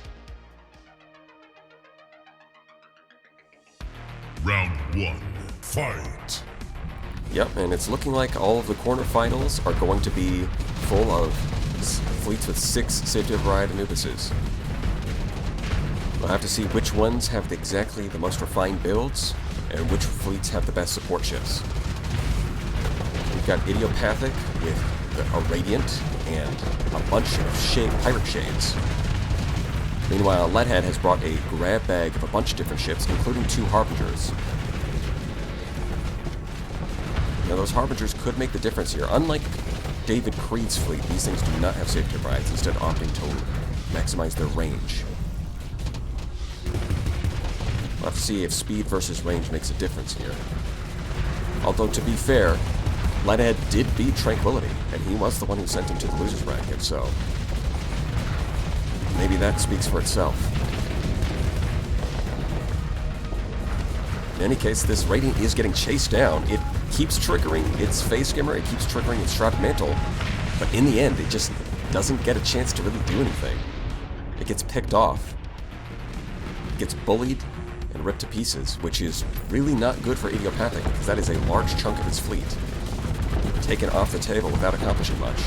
Round 1, fight! Yep, and it's looking like all of the quarterfinals are going to be full of fleets with 6 safety of ride Anubises. We'll have to see which ones have exactly the most refined builds, and which fleets have the best support ships. We've got Idiopathic with a Radiant and a bunch of pirate shades. Meanwhile, Leadhead has brought a grab bag of a bunch of different ships, including 2 Harbingers. Now, those Harbingers could make the difference here. Unlike David Creed's fleet, these things do not have safety rides, instead opting to maximize their range. We'll have to see if speed versus range makes a difference here. Although, to be fair, Leadhead did beat Tranquility, and he was the one who sent him to the losers bracket, so maybe that speaks for itself. In any case, this Radiant is getting chased down. It keeps triggering its Face Skimmer, it keeps triggering its Shrouded Mantle, but in the end, it just doesn't get a chance to really do anything. It gets picked off. It gets bullied and ripped to pieces, which is really not good for Idiopathic, because that is a large chunk of its fleet taken off the table without accomplishing much.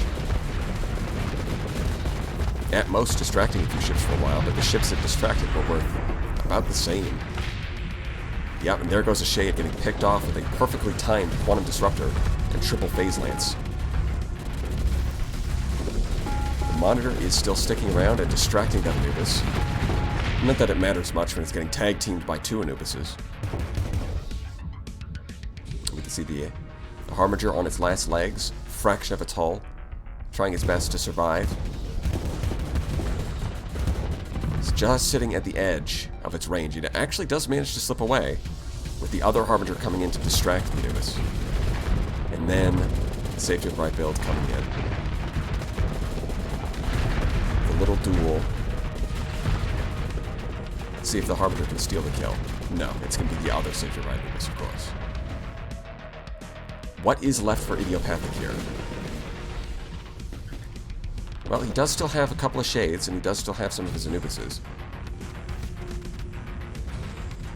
At most, distracting a few ships for a while, but the ships that distracted were worth about the same. Yep, and there goes a Shade getting picked off with a perfectly timed Quantum Disruptor and triple Phase Lance. The Monitor is still sticking around and distracting that Anubis. Not that it matters much when it's getting tag-teamed by 2 Anubises. We can see the Harbinger on its last legs, fraction of its hull, trying its best to survive. It's just sitting at the edge of its range. It actually does manage to slip away, with the other Harbinger coming in to distract the Anubis. And then, the safety of right build coming in. The little duel. Let's see if the Harbinger can steal the kill. No, it's going to be the other safety of right Anubis, of course. What is left for Idiopathic here? Well, he does still have a couple of Shades, and he does still have some of his Anubises.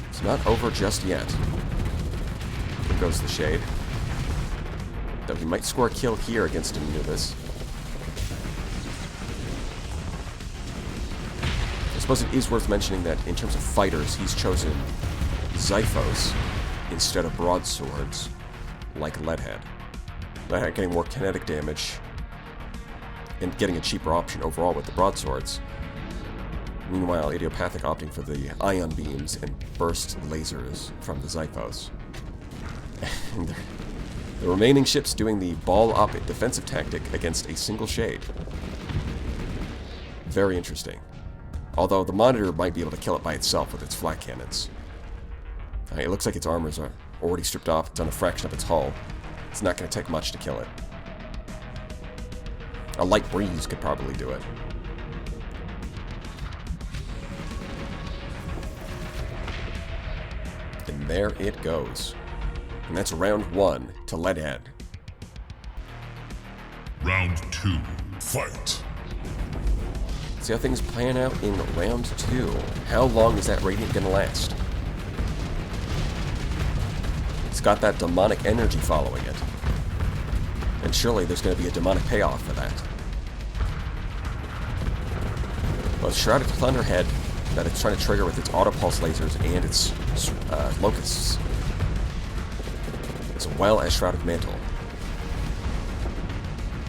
It's not over just yet. Here goes the Shade. Though he might score a kill here against an Anubis. I suppose it is worth mentioning that in terms of fighters, he's chosen Xiphos instead of broadswords, like Leadhead. Leadhead getting more kinetic damage and getting a cheaper option overall with the broadswords. Meanwhile, Idiopathic opting for the ion beams and burst lasers from the Xiphos. And the remaining ships doing the ball-up defensive tactic against a single Shade. Very interesting. Although the Monitor might be able to kill it by itself with its flat cannons. It looks like its armors are already stripped off. It's on a fraction of its hull. It's not going to take much to kill it. A light breeze could probably do it. And there it goes. And that's round 1 to Leadhead. Round 2, fight! See how things pan out in round 2. How long is that Radiant going to last? It's got that demonic energy following it. And surely there's going to be a demonic payoff for that. Well, it's Shrouded Thunderhead that it's trying to trigger with its auto pulse lasers and its locusts, as well as Shrouded Mantle.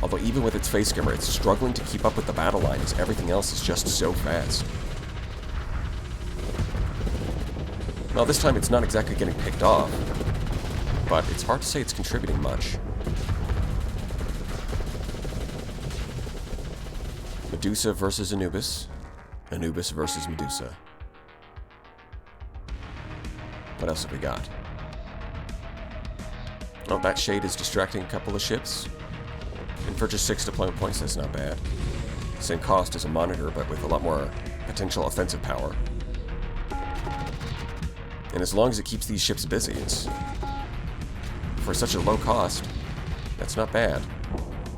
Although even with its Face Skimmer, it's struggling to keep up with the battle line as everything else is just so fast. Well, this time it's not exactly getting picked off, but it's hard to say it's contributing much. Medusa versus Anubis. Anubis versus Medusa. What else have we got? Oh, that Shade is distracting a couple of ships. And for just 6 deployment points, that's not bad. Same cost as a Monitor, but with a lot more potential offensive power. And as long as it keeps these ships busy, it's... for such a low cost, that's not bad.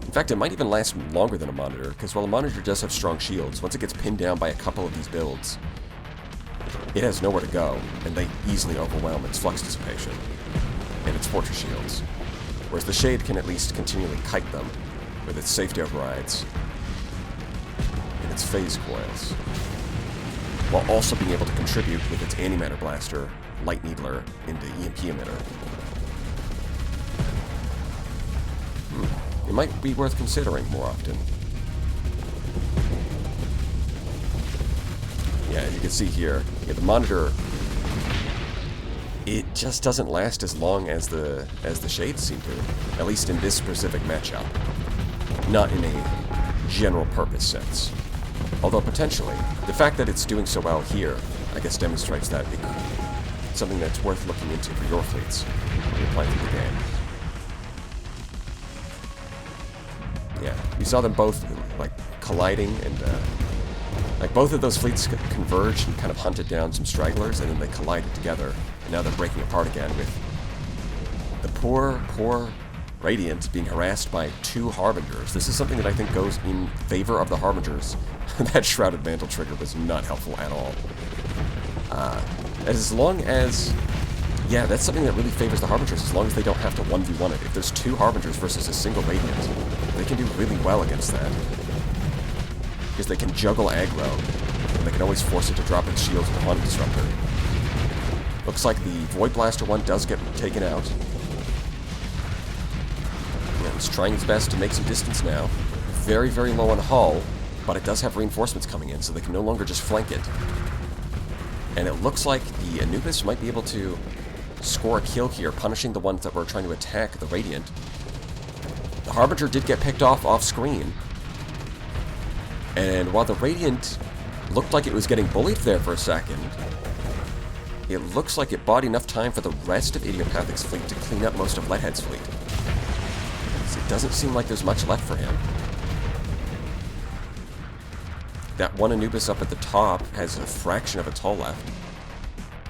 In fact, it might even last longer than a Monitor, because while a Monitor does have strong shields, once it gets pinned down by a couple of these builds, it has nowhere to go, and they easily overwhelm its flux dissipation and its fortress shields. Whereas the Shade can at least continually kite them with its safety overrides and its phase coils, while also being able to contribute with its antimatter blaster, light needler, into EMP emitter. It might be worth considering more often. Yeah, you can see here, the Monitor, it just doesn't last as long as the Shades seem to, at least in this specific matchup. Not in a general purpose sense. Although potentially, the fact that it's doing so well here, I guess demonstrates that it's something that's worth looking into for your fleets when you're playing through the game. Yeah, you saw them both like colliding, and like both of those fleets converged and kind of hunted down some stragglers, and then they collided together, and now they're breaking apart again with the poor Radiant being harassed by 2 Harbingers. This is something that I think goes in favor of the Harbingers. That Shrouded Mantle trigger was not helpful at all. As long as... yeah, that's something that really favors the Harbingers, as long as they don't have to 1v1 it. If there's 2 Harbingers versus a single Radiant, they can do really well against that. Because they can juggle aggro, and they can always force it to drop its shields with Quantum Disruptor. Looks like the Void Blaster one does get taken out. And it's trying its best to make some distance now. Very, very low on hull, but it does have reinforcements coming in, so they can no longer just flank it. And it looks like the Anubis might be able to score a kill here, punishing the ones that were trying to attack the Radiant. The Harbinger did get picked off screen. And while the Radiant looked like it was getting bullied there for a second, it looks like it bought enough time for the rest of Idiopathic's fleet to clean up most of Leadhead's fleet. So it doesn't seem like there's much left for him. That one Anubis up at the top has a fraction of its hull left.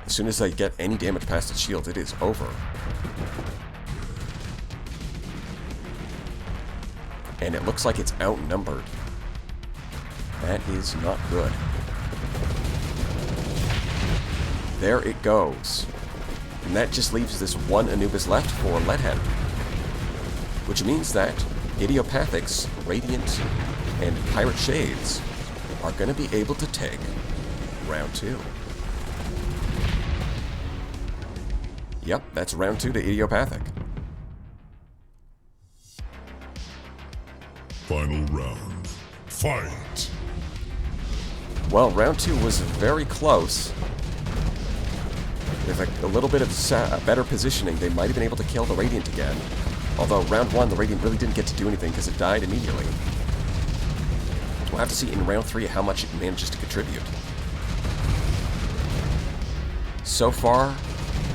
As soon as they get any damage past its shield, it is over. And it looks like it's outnumbered. That is not good. There it goes. And that just leaves this one Anubis left for Leadhead. Which means that Idiopathic's Radiant and Pirate Shades are going to be able to take round 2. Yep, that's round 2 to Idiopathic. Final round. Fight! Well, round 2 was very close. With a little bit of better positioning, they might have been able to kill the Radiant again. Although round 1, the Radiant really didn't get to do anything because it died immediately. We'll have to see in round 3 how much it manages to contribute. So far,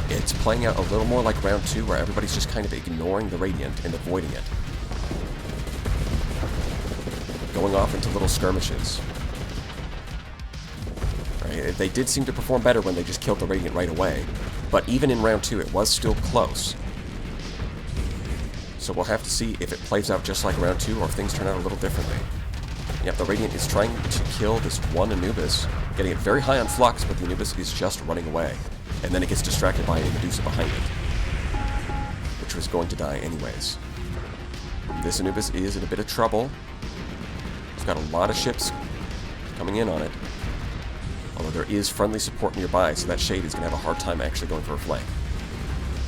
it's playing out a little more like round 2, where everybody's just kind of ignoring the Radiant and avoiding it. Going off into little skirmishes. Right? They did seem to perform better when they just killed the Radiant right away, but even in round 2, it was still close. So we'll have to see if it plays out just like round 2, or if things turn out a little differently. Yep, the Radiant is trying to kill this one Anubis, getting it very high on flux, but the Anubis is just running away. And then it gets distracted by a Medusa behind it, which was going to die anyways. This Anubis is in a bit of trouble. It's got a lot of ships coming in on it. Although there is friendly support nearby, so that Shade is going to have a hard time actually going for a flank.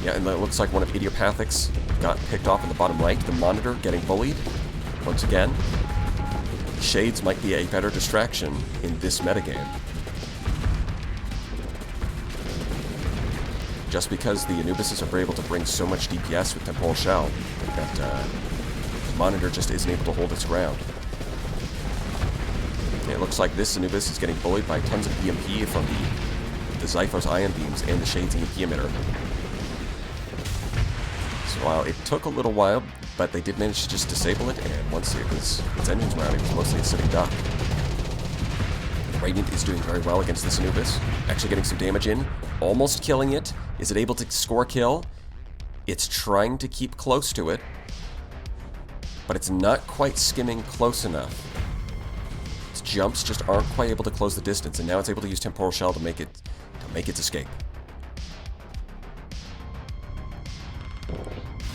Yeah, and it looks like one of Idiopathic's got picked off in the bottom right. The Monitor getting bullied once again. Shades might be a better distraction in this metagame. Just because the Anubises are able to bring so much DPS with Temporal Shell, that the Monitor just isn't able to hold its ground. It looks like this Anubis is getting bullied by tons of EMP from the Xiphos ion beams and the Shade's EMP emitter. So while it took a little while, but they did manage to just disable it, and once its engines were out, it was mostly a sitting duck. The Radiant is doing very well against this Anubis, actually getting some damage in, almost killing it. Is it able to score a kill? It's trying to keep close to it, but it's not quite skimming close enough. Its jumps just aren't quite able to close the distance, and now it's able to use Temporal Shell to make its escape.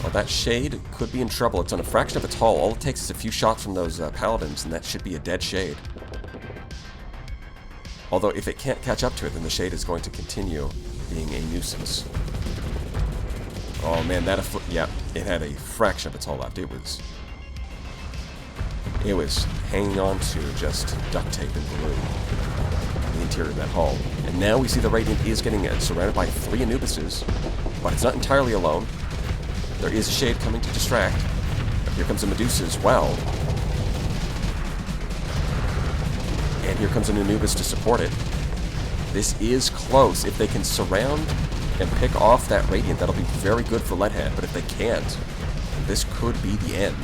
Well, that Shade could be in trouble. It's on a fraction of its hull. All it takes is a few shots from those Paladins, and that should be a dead Shade. Although, if it can't catch up to it, then the Shade is going to continue being a nuisance. Oh man, yeah, it had a fraction of its hull left. It was hanging on to just duct tape and glue in the interior of that hull. And now we see the Radiant is getting surrounded by 3 Anubises, but it's not entirely alone. There is a Shade coming to distract. But here comes a Medusa as well. And here comes an Anubis to support it. This is close. If they can surround and pick off that Radiant, that'll be very good for Leadhead. But if they can't, this could be the end.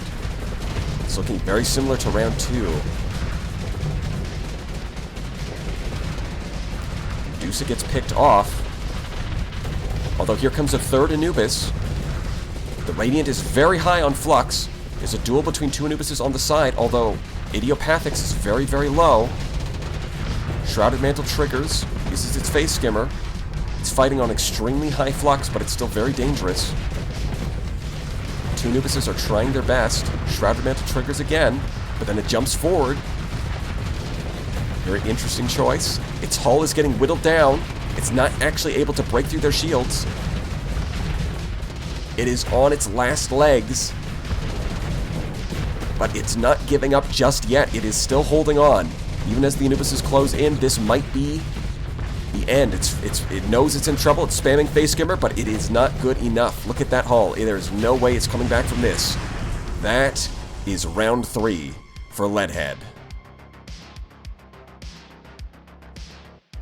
It's looking very similar to round 2. Medusa gets picked off. Although here comes a 3rd Anubis. The Radiant is very high on Flux. There's a duel between 2 Anubises on the side, although Idiopathic is very, very low. Shrouded Mantle triggers, uses its Phase Skimmer. It's fighting on extremely high Flux, but it's still very dangerous. 2 Anubises are trying their best. Shrouded Mantle triggers again, but then it jumps forward. Very interesting choice. Its hull is getting whittled down. It's not actually able to break through their shields. It is on its last legs, but it's not giving up just yet. It is still holding on. Even as the Anubises close in, this might be the end. It knows it's in trouble. It's spamming Phase Skimmer, but it is not good enough. Look at that hull. There's no way it's coming back from this. That is round 3 for Leadhead.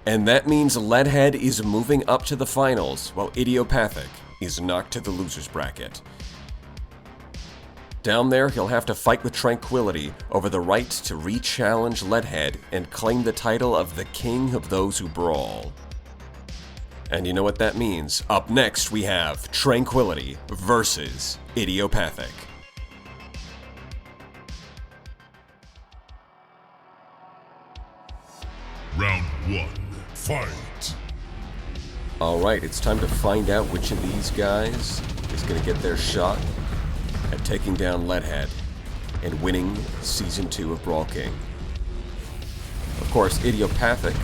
And that means Leadhead is moving up to the finals, while Idiopathic is knocked to the loser's bracket. Down there, he'll have to fight with Tranquility over the right to re-challenge Leadhead and claim the title of the King of Those Who Brawl. And you know what that means. Up next, we have Tranquility versus Idiopathic. Round 1. Fight! Alright, it's time to find out which of these guys is going to get their shot at taking down Leadhead and winning Season 2 of Brawl King. Of course, Idiopathic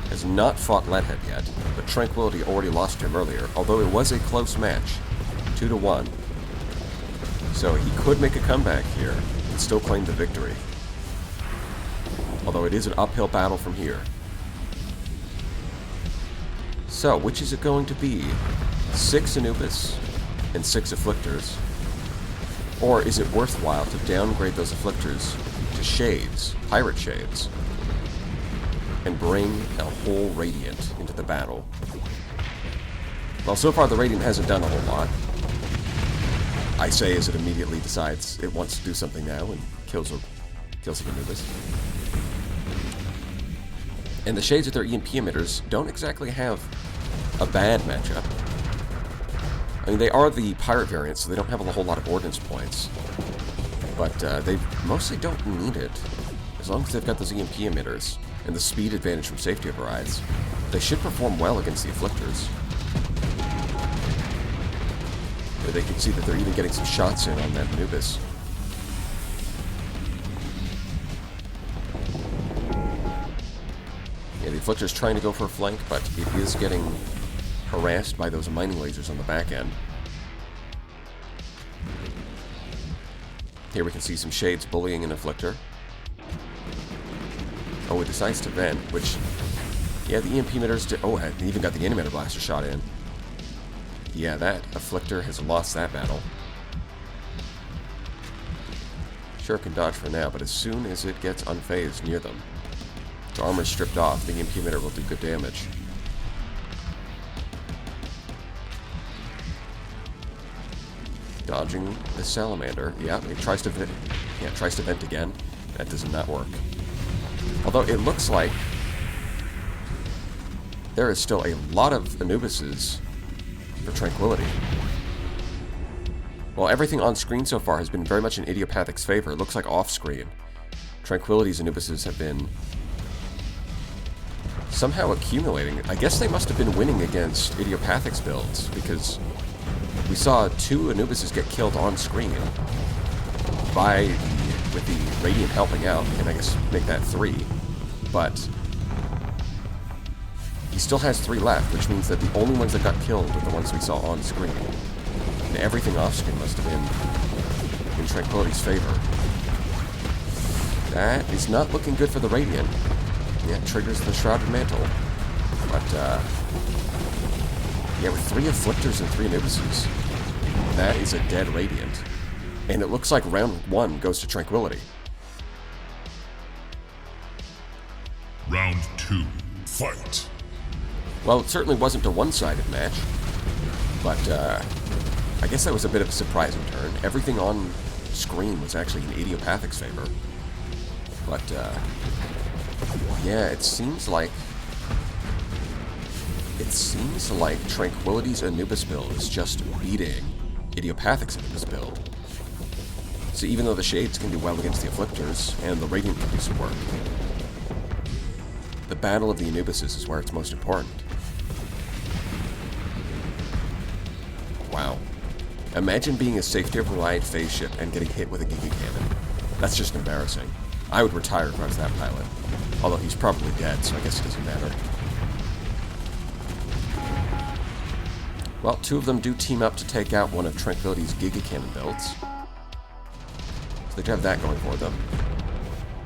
has not fought Leadhead yet, but Tranquility already lost to him earlier, although it was a close match, 2-1. So he could make a comeback here and still claim the victory. Although it is an uphill battle from here. So, which is it going to be? 6 Anubis and 6 Afflictors? Or is it worthwhile to downgrade those Afflictors to Shades, Pirate Shades, and bring a whole Radiant into the battle? Well, so far the Radiant hasn't done a whole lot. I say as it immediately decides it wants to do something now and kills an Anubis. And the Shades with their EMP emitters don't exactly have a bad matchup. I mean, they are the pirate variant, so they don't have a whole lot of ordnance points. But they mostly don't need it. As long as they've got those EMP emitters and the speed advantage from safety overrides, they should perform well against the Afflictors. They can see that they're even getting some shots in on that Anubis. Yeah, the Afflictor's trying to go for a flank, but it is getting harassed by those mining lasers on the back end. Here we can see some Shades bullying an Afflictor. Oh, it decides to vent, which... yeah, the EMP emitters... oh, it even got the Animator Blaster shot in. Yeah, that Afflictor has lost that battle. Sure can dodge for now, but as soon as it gets unfazed near them, its armor stripped off, the EMP emitter will do good damage. Dodging the salamander. Yeah, it tries to vent again. That does not work. Although it looks like there is still a lot of Anubises for Tranquility. Well, everything on screen so far has been very much in Idiopathic's favor. It looks like off-screen, Tranquility's Anubises have been somehow accumulating. I guess they must have been winning against Idiopathic's builds, because we saw 2 Anubises get killed on screen with the Radiant helping out, and I guess make that 3. But he still has 3 left, which means that the only ones that got killed are the ones we saw on screen. And everything off screen must have been in Tranquility's favor. That is not looking good for the Radiant. Yeah, it triggers the Shrouded Mantle. But, yeah, with 3 Afflictors and 3 Anubises, that is a dead Radiant. And it looks like round 1 goes to Tranquility. Round 2, fight. Well, it certainly wasn't a one-sided match, but I guess that was a bit of a surprising turn. Everything on screen was actually in Idiopathic's favor. But, yeah, it seems like Tranquility's Anubis build is just beating Idiopathic's Anubis build. So even though the Shades can do well against the Afflictors, and the Radiant can do some work, the battle of the Anubises is where it's most important. Wow. Imagine being a safety override phase ship and getting hit with a Giga Cannon. That's just embarrassing. I would retire if I was that pilot. Although he's probably dead, so I guess it doesn't matter. Well, 2 of them do team up to take out one of Tranquility's Giga Cannon builds. So they do have that going for them.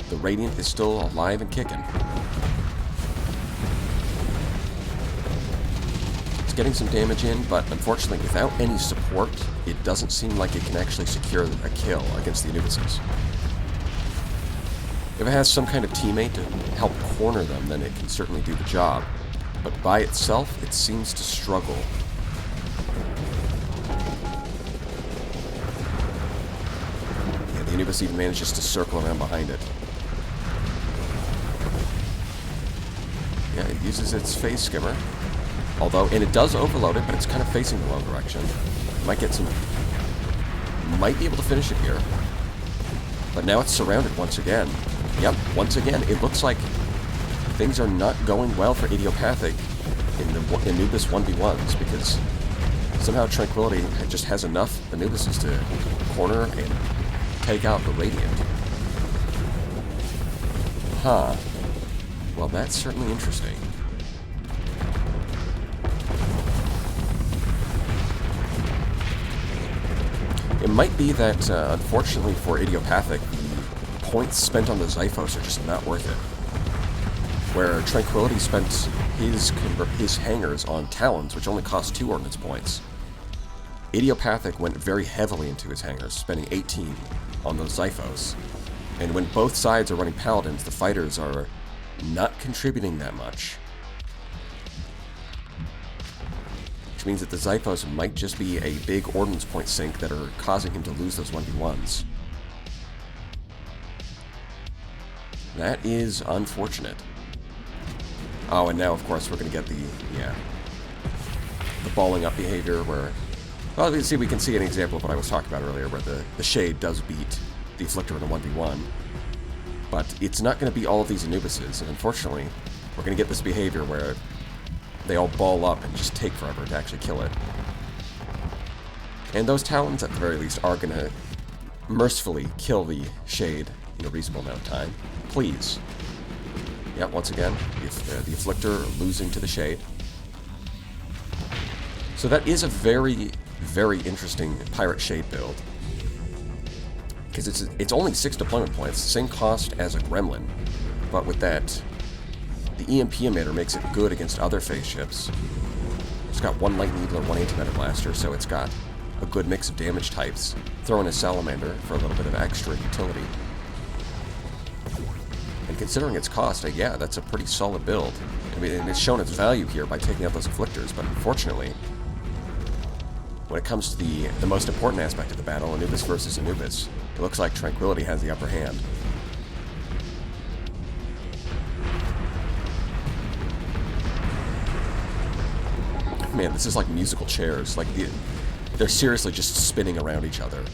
The Radiant is still alive and kicking. It's getting some damage in, but unfortunately without any support, it doesn't seem like it can actually secure a kill against the Anubises. If it has some kind of teammate to help corner them, then it can certainly do the job. But by itself, it seems to struggle. Yeah, the Anubis even manages to circle around behind it. Yeah, it uses its phase skimmer. Although, and it does overload it, but it's kind of facing the wrong direction. Might get some... Might be able to finish it here. But now it's surrounded once again. Yep, once again, it looks like things are not going well for Idiopathic in the Anubis 1v1s, because somehow Tranquility just has enough Anubises to corner and take out the Radiant. Huh. Well, that's certainly interesting. It might be that, unfortunately for Idiopathic, the points spent on the Xiphos are just not worth it. Where Tranquility spent his hangers on Talons, which only cost 2 ordnance points, Idiopathic went very heavily into his hangers, spending 18 on those Xiphos. And when both sides are running Paladins, the fighters are not contributing that much. Which means that the Xiphos might just be a big ordnance point sink that are causing him to lose those 1v1s. That is unfortunate. Oh, and now, of course, we're going to get the balling up behavior where... Well, we can see an example of what I was talking about earlier, where the Shade does beat the Afflictor in a 1v1. But it's not going to be all of these Anubises, and unfortunately, we're going to get this behavior where they all ball up and just take forever to actually kill it. And those Talons, at the very least, are going to mercifully kill the Shade in a reasonable amount of time. Please. Yeah, once again, the Afflictor losing to the Shade. So that is a very, very interesting Pirate Shade build. Because it's only 6 deployment points, same cost as a Gremlin. But with that, the EMP emitter makes it good against other phase ships. It's got 1 Light Needler, 1 Antimatter Blaster, so it's got a good mix of damage types. Throw in a Salamander for a little bit of extra utility. And considering its cost, yeah, that's a pretty solid build. I mean, and it's shown its value here by taking out those Afflictors, but unfortunately, when it comes to the most important aspect of the battle, Anubis versus Anubis, it looks like Tranquility has the upper hand. Man, this is like musical chairs. Like, they're seriously just spinning around each other.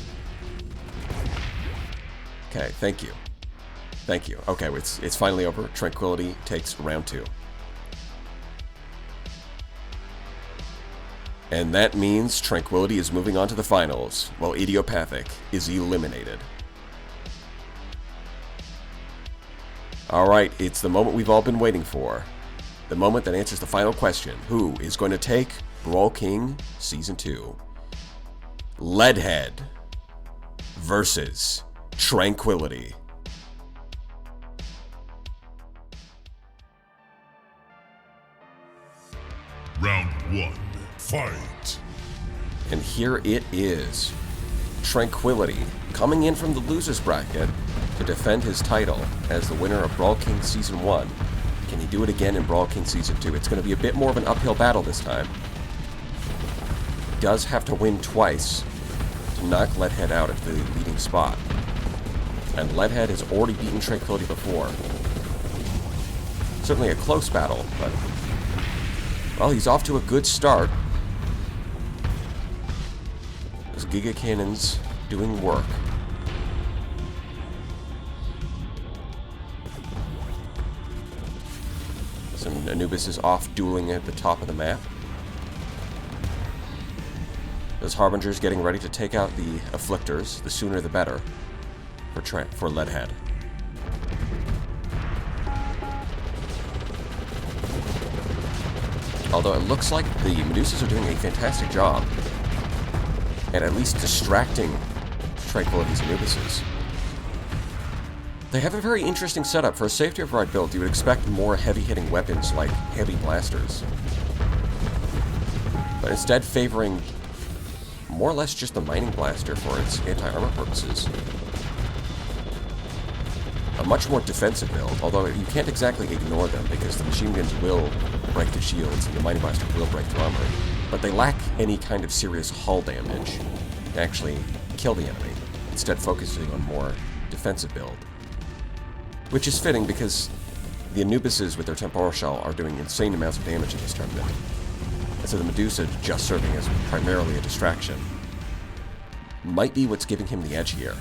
Okay, thank you. Thank you. Okay, it's finally over. Tranquility takes round 2. And that means Tranquility is moving on to the finals, while Idiopathic is eliminated. Alright, it's the moment we've all been waiting for. The moment that answers the final question. Who is going to take Brawl King Season 2? Leadhead versus Tranquility. Round 1. Fight! And here it is. Tranquility coming in from the loser's bracket to defend his title as the winner of Brawl King Season 1. Can he do it again in Brawl King Season 2? It's going to be a bit more of an uphill battle this time. He does have to win twice to knock Leadhead out at the leading spot. And Leadhead has already beaten Tranquility before. Certainly a close battle, but... well, he's off to a good start. Those Giga Cannons doing work. Some Anubis is off dueling at the top of the map. Those Harbingers getting ready to take out the Afflictors. The sooner the better for Leadhead. Although it looks like the Medusas are doing a fantastic job at least distracting Tranquility's Anubises. They have a very interesting setup. For a safety override build, you would expect more heavy-hitting weapons like heavy blasters. But instead favoring more or less just the mining blaster for its anti-armor purposes. A much more defensive build, although you can't exactly ignore them because the machine guns will break the shields and the mining blaster will break the armor. But they lack any kind of serious hull damage to actually kill the enemy, instead focusing on more defensive build. Which is fitting because the Anubises with their temporal shell are doing insane amounts of damage in this tournament. And so the Medusa just serving as primarily a distraction might be what's giving him the edge here.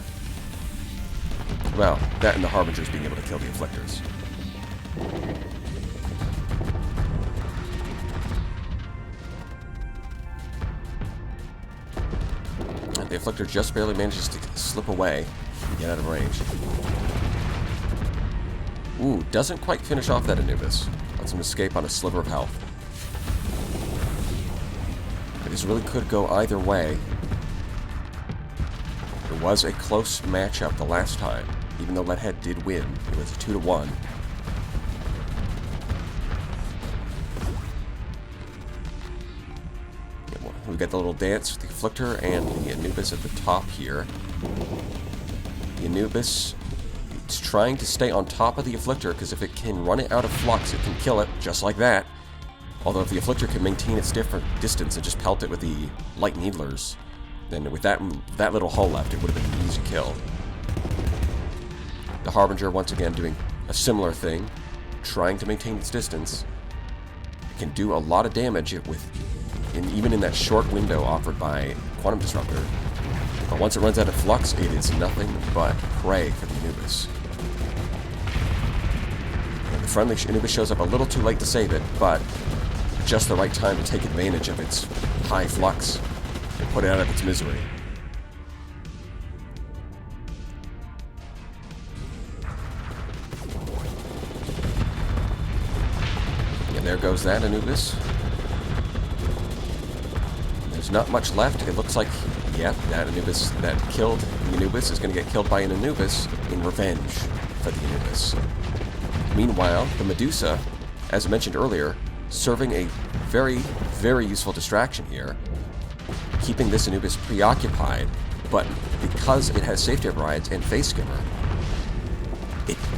Well, that and the Harbingers being able to kill the Afflictors. And the Afflictor just barely manages to slip away and get out of range. Ooh, doesn't quite finish off that Anubis. Lets him escape on a sliver of health. But this really could go either way. It was a close matchup the last time. Even though Leadhead did win, it was a 2-1. We got the little dance with the Afflictor and the Anubis at the top here. The Anubis, it's trying to stay on top of the Afflictor because if it can run it out of flux, it can kill it just like that. Although if the Afflictor can maintain its different distance and just pelt it with the light needlers, then with that little hull left, it would have been an easy kill. The Harbinger once again doing a similar thing, trying to maintain its distance. It can do a lot of damage even in that short window offered by Quantum Disruptor. But once it runs out of flux, it is nothing but prey for the Anubis. And the friendly Anubis shows up a little too late to save it, but just the right time to take advantage of its high flux and put it out of its misery. And there goes that Anubis. There's not much left. It looks like, yeah, that Anubis that killed the Anubis is going to get killed by an Anubis in revenge for the Anubis. Meanwhile, the Medusa, as I mentioned earlier, serving a very, very useful distraction here. keeping this Anubis preoccupied, but because it has safety overrides and Phase Skimmer,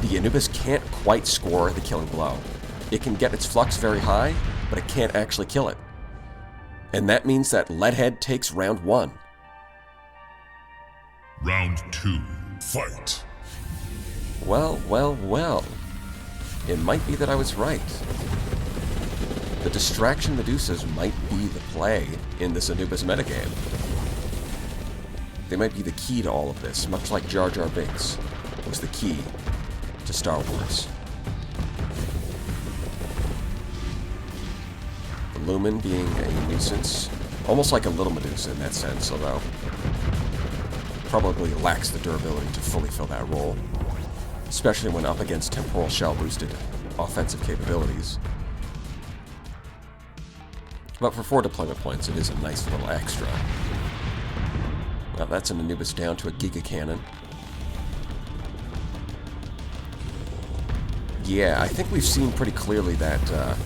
the Anubis can't quite score the killing blow. It can get its flux very high, but it can't actually kill it. And that means that Leadhead takes round 1. Round 2, fight. Well, well, well. It might be that I was right. The distraction Medusas might be the play in this Anubis metagame. They might be the key to all of this, much like Jar Jar Binks was the key to Star Wars. The Lumen being a nuisance, almost like a little Medusa in that sense, although probably lacks the durability to fully fill that role, especially when up against temporal shell boosted offensive capabilities. But for 4 deployment points, it is a nice little extra. Well, that's an Anubis down to a Giga Cannon. Yeah, I think we've seen pretty clearly that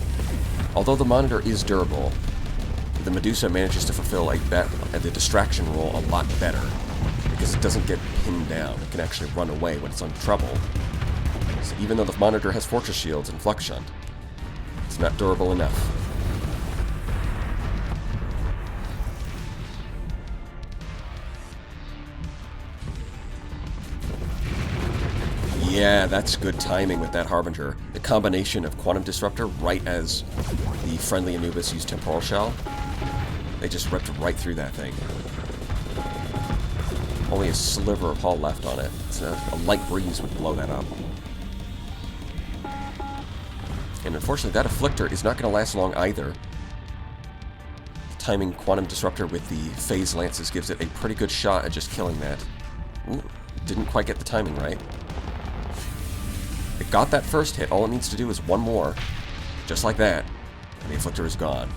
although the Monitor is durable, the Medusa manages to fulfill the distraction role a lot better, because it doesn't get pinned down. It can actually run away when it's on trouble. So even though the Monitor has Fortress Shields and Flux Shunt, it's not durable enough. Yeah, that's good timing with that Harbinger. The combination of Quantum Disruptor right as the friendly Anubis used Temporal Shell, they just ripped right through that thing. Only a sliver of hull left on it. So a light breeze would blow that up. And unfortunately, that Afflictor is not going to last long either. Timing Quantum Disruptor with the Phase Lances gives it a pretty good shot at just killing that. Ooh, didn't quite get the timing right. It got that first hit. All it needs to do is one more. Just like that. And the Afflictor is gone.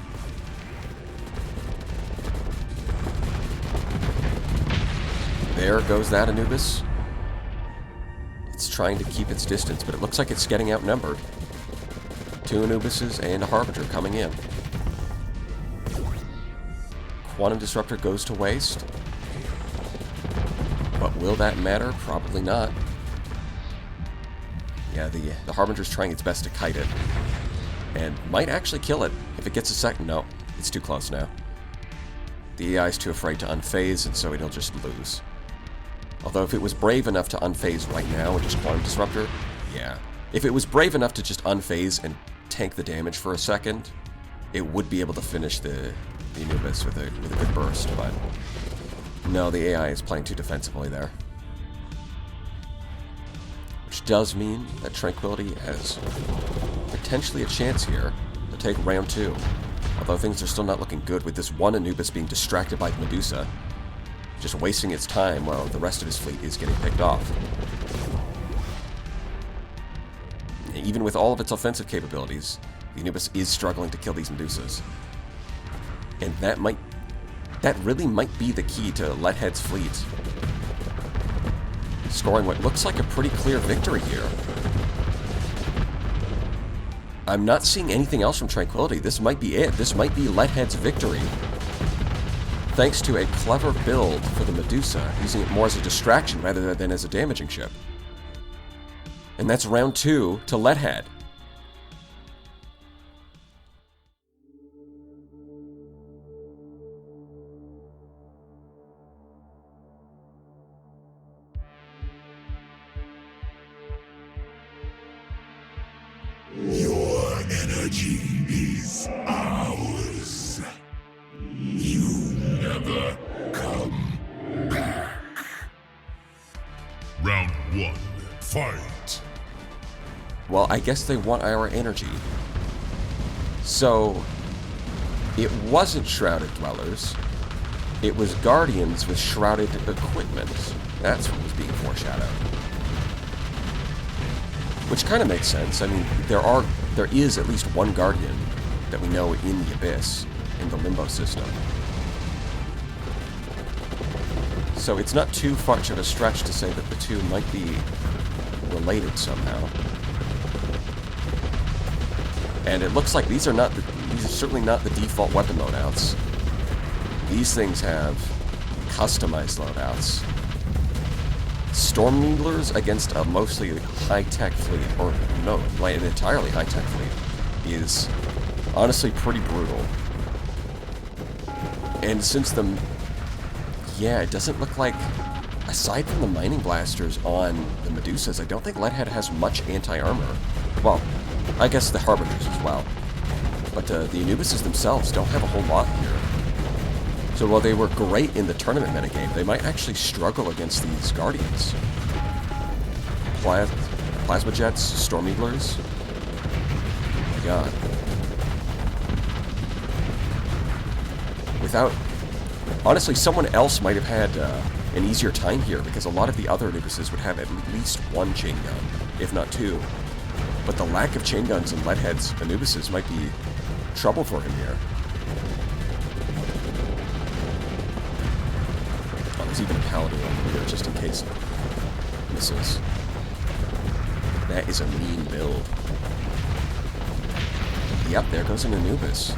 There goes that Anubis. It's trying to keep its distance, but it looks like it's getting outnumbered. 2 Anubises and a Harbinger coming in. Quantum Disruptor goes to waste. But will that matter? Probably not. Yeah, the Harbinger's trying its best to kite it. And might actually kill it if it gets a second. No, it's too close now. The AI is too afraid to unphase, and so it'll just lose. Although if it was brave enough to unphase right now and just Quantum Disruptor, yeah. If it was brave enough to just unphase and tank the damage for a second, it would be able to finish the Anubis with a good burst, but no, the AI is playing too defensively there. Which does mean that Tranquility has potentially a chance here to take round 2. Although things are still not looking good with this one Anubis being distracted by Medusa, just wasting its time while the rest of his fleet is getting picked off. Even with all of its offensive capabilities, the Anubis is struggling to kill these Medusas. And that really might be the key to Leadhead's fleet scoring what looks like a pretty clear victory here. I'm not seeing anything else from Tranquility. This might be it. This might be Leadhead's victory. Thanks to a clever build for the Medusa, using it more as a distraction rather than as a damaging ship. And that's round 2 to Leadhead. Your energy is ours. You never come back. Round 1, fight. Well, I guess they want our energy. So, it wasn't Shrouded Dwellers. It was Guardians with Shrouded Equipment. That's what was being foreshadowed. Which kind of makes sense. I mean, there is at least one Guardian that we know in the Abyss, in the Limbo system. So it's not too much of a stretch to say that the two might be related somehow. And it looks like these are certainly not the default weapon loadouts These things have customized loadouts. Storm Needlers against a mostly high-tech fleet, or no, like an entirely high-tech fleet, is honestly pretty brutal. And since yeah, it doesn't look like, aside from the mining blasters on the Medusas, I don't think Leadhead has much anti-armor. Well, I guess the Harbingers as well. But the Anubises themselves don't have a whole lot here. So while they were great in the tournament metagame, they might actually struggle against these Guardians. Plasma Jets, Storm Eaglers. Oh my god. Honestly, someone else might have had an easier time here, because a lot of the other Anubises would have at least one chain gun, if not two. But the lack of chain guns in Leadhead's Anubises might be trouble for him here. Oh, there's even a Paladin over here, just in case it misses. That is a mean build. Yep, there goes an Anubis.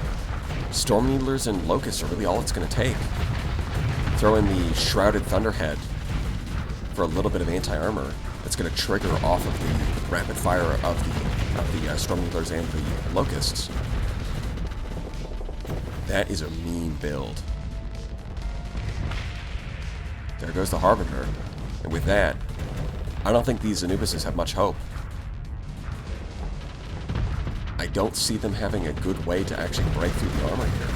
Storm Needlers and Locusts are really all it's going to take. Throw in the Shrouded Thunderhead for a little bit of anti-armor. That's going to trigger off of the rapid fire of the Storm Needlers and the Locusts. That is a mean build. There goes the Harbinger. And with that, I don't think these Anubises have much hope. I don't see them having a good way to actually break through the armor here.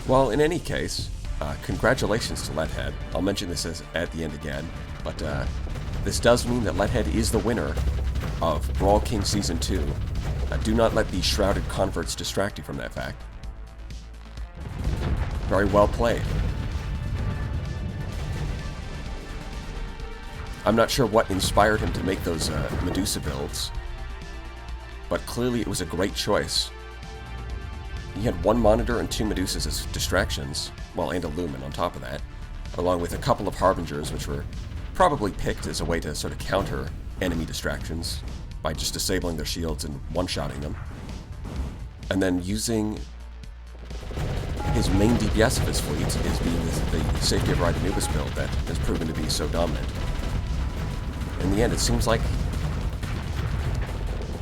Well, in any case, congratulations to Leadhead. I'll mention this at the end again, but this does mean that Leadhead is the winner of Brawl King Season 2. Do not let the Shrouded Converts distract you from that fact. Very well played. I'm not sure what inspired him to make those Medusa builds, but clearly it was a great choice. He had one monitor and two Medusas as distractions, well, and a Lumen on top of that, along with a couple of Harbingers, which were probably picked as a way to sort of counter enemy distractions by just disabling their shields and one-shotting them. And then using his main DPS of his fleet is being the Safety of Ride Anubis build that has proven to be so dominant. In the end, it seems like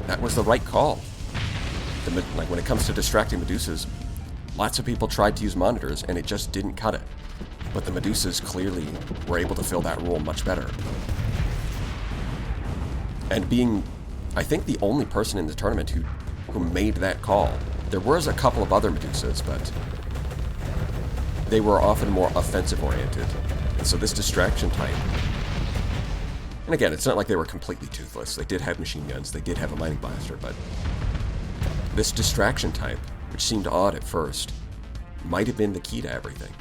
that was the right call. Like, when it comes to distracting Medusas, lots of people tried to use monitors, and it just didn't cut it. But the Medusas clearly were able to fill that role much better. And being, I think, the only person in the tournament who made that call. There was a couple of other Medusas, but they were often more offensive-oriented. And so this distraction type... And again, it's not like they were completely toothless. They did have machine guns, they did have a mining blaster, but... this distraction type, which seemed odd at first, might have been the key to everything.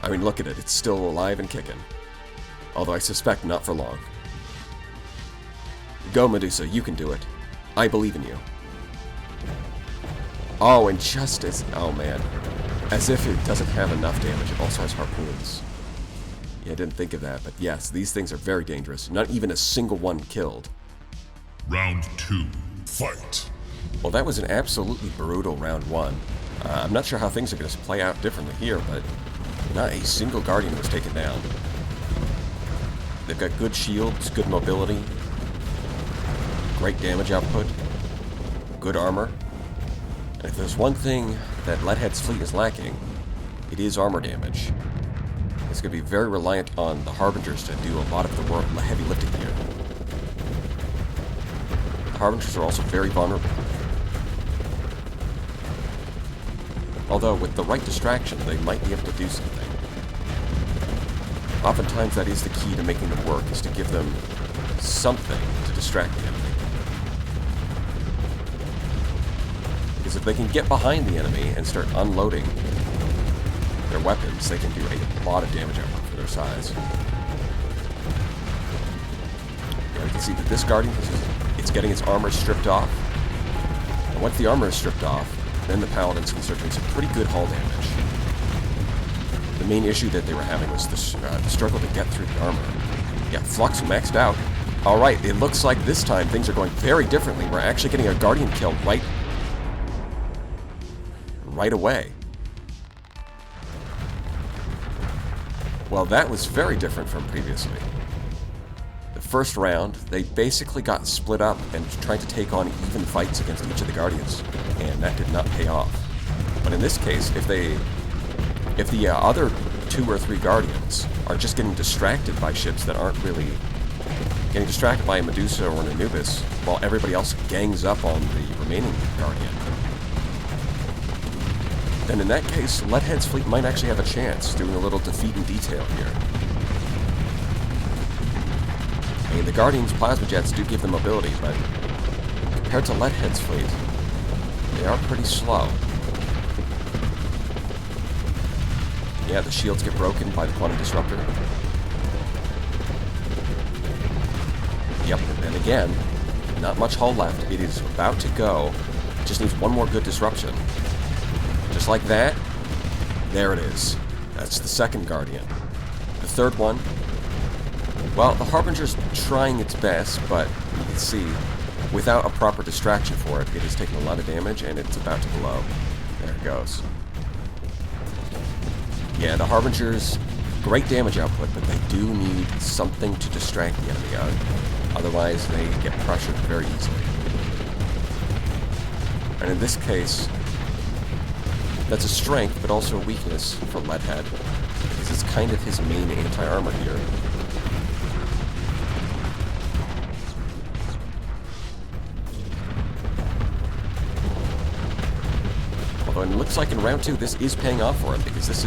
I mean, look at it, it's still alive and kicking. Although I suspect not for long. Go, Medusa, you can do it. I believe in you. Oh, and just as... oh man. As if it doesn't have enough damage, it also has harpoons. Yeah, I didn't think of that, but yes, these things are very dangerous. Not even a single one killed. Round 2. Fight. Well, that was an absolutely brutal round 1. I'm not sure how things are going to play out differently here, but not a single Guardian was taken down. They've got good shields, good mobility, great damage output, good armor. And if there's one thing that Leadhead's fleet is lacking, it is armor damage. It's going to be very reliant on the Harbingers to do a lot of the heavy lifting here. The Harbingers are also very vulnerable. Although, with the right distraction, they might be able to do something. Oftentimes, that is the key to making them work, is to give them something to distract the enemy. Because if they can get behind the enemy and start unloading their weapons, they can do a lot of damage output for their size. And we can see that this Guardian, it's getting its armor stripped off. And once the armor is stripped off, then the Paladins can start doing some pretty good hull damage. The main issue that they were having was the struggle to get through the armor. Yeah, Flux maxed out. Alright, it looks like this time things are going very differently. We're actually getting a Guardian kill right away. Well, that was very different from previously. The first round, they basically got split up and tried to take on even fights against each of the Guardians, and that did not pay off. But in this case, if the other 2 or 3 Guardians are just getting distracted by ships that aren't really getting distracted by a Medusa or an Anubis, while everybody else gangs up on the remaining Guardian, then in that case, Leadhead's fleet might actually have a chance, doing a little defeat in detail here. I mean, the Guardian's plasma jets do give them mobility, but compared to Leadhead's fleet, they are pretty slow. Yeah, the shields get broken by the quantum disruptor. Yep, and again, not much hull left. It is about to go. It just needs one more good disruption. Just like that, there it is. That's the second Guardian. The third one, well, the Harbinger's trying its best, but you can see, without a proper distraction for it, it is taking a lot of damage, and it's about to blow. There it goes. Yeah, the Harbinger's great damage output, but they do need something to distract the enemy out. Otherwise, they get pressured very easily. And in this case, that's a strength, but also a weakness for Leadhead, because it's kind of his main anti-armor here. Although it looks like in round 2 this is paying off for him, because this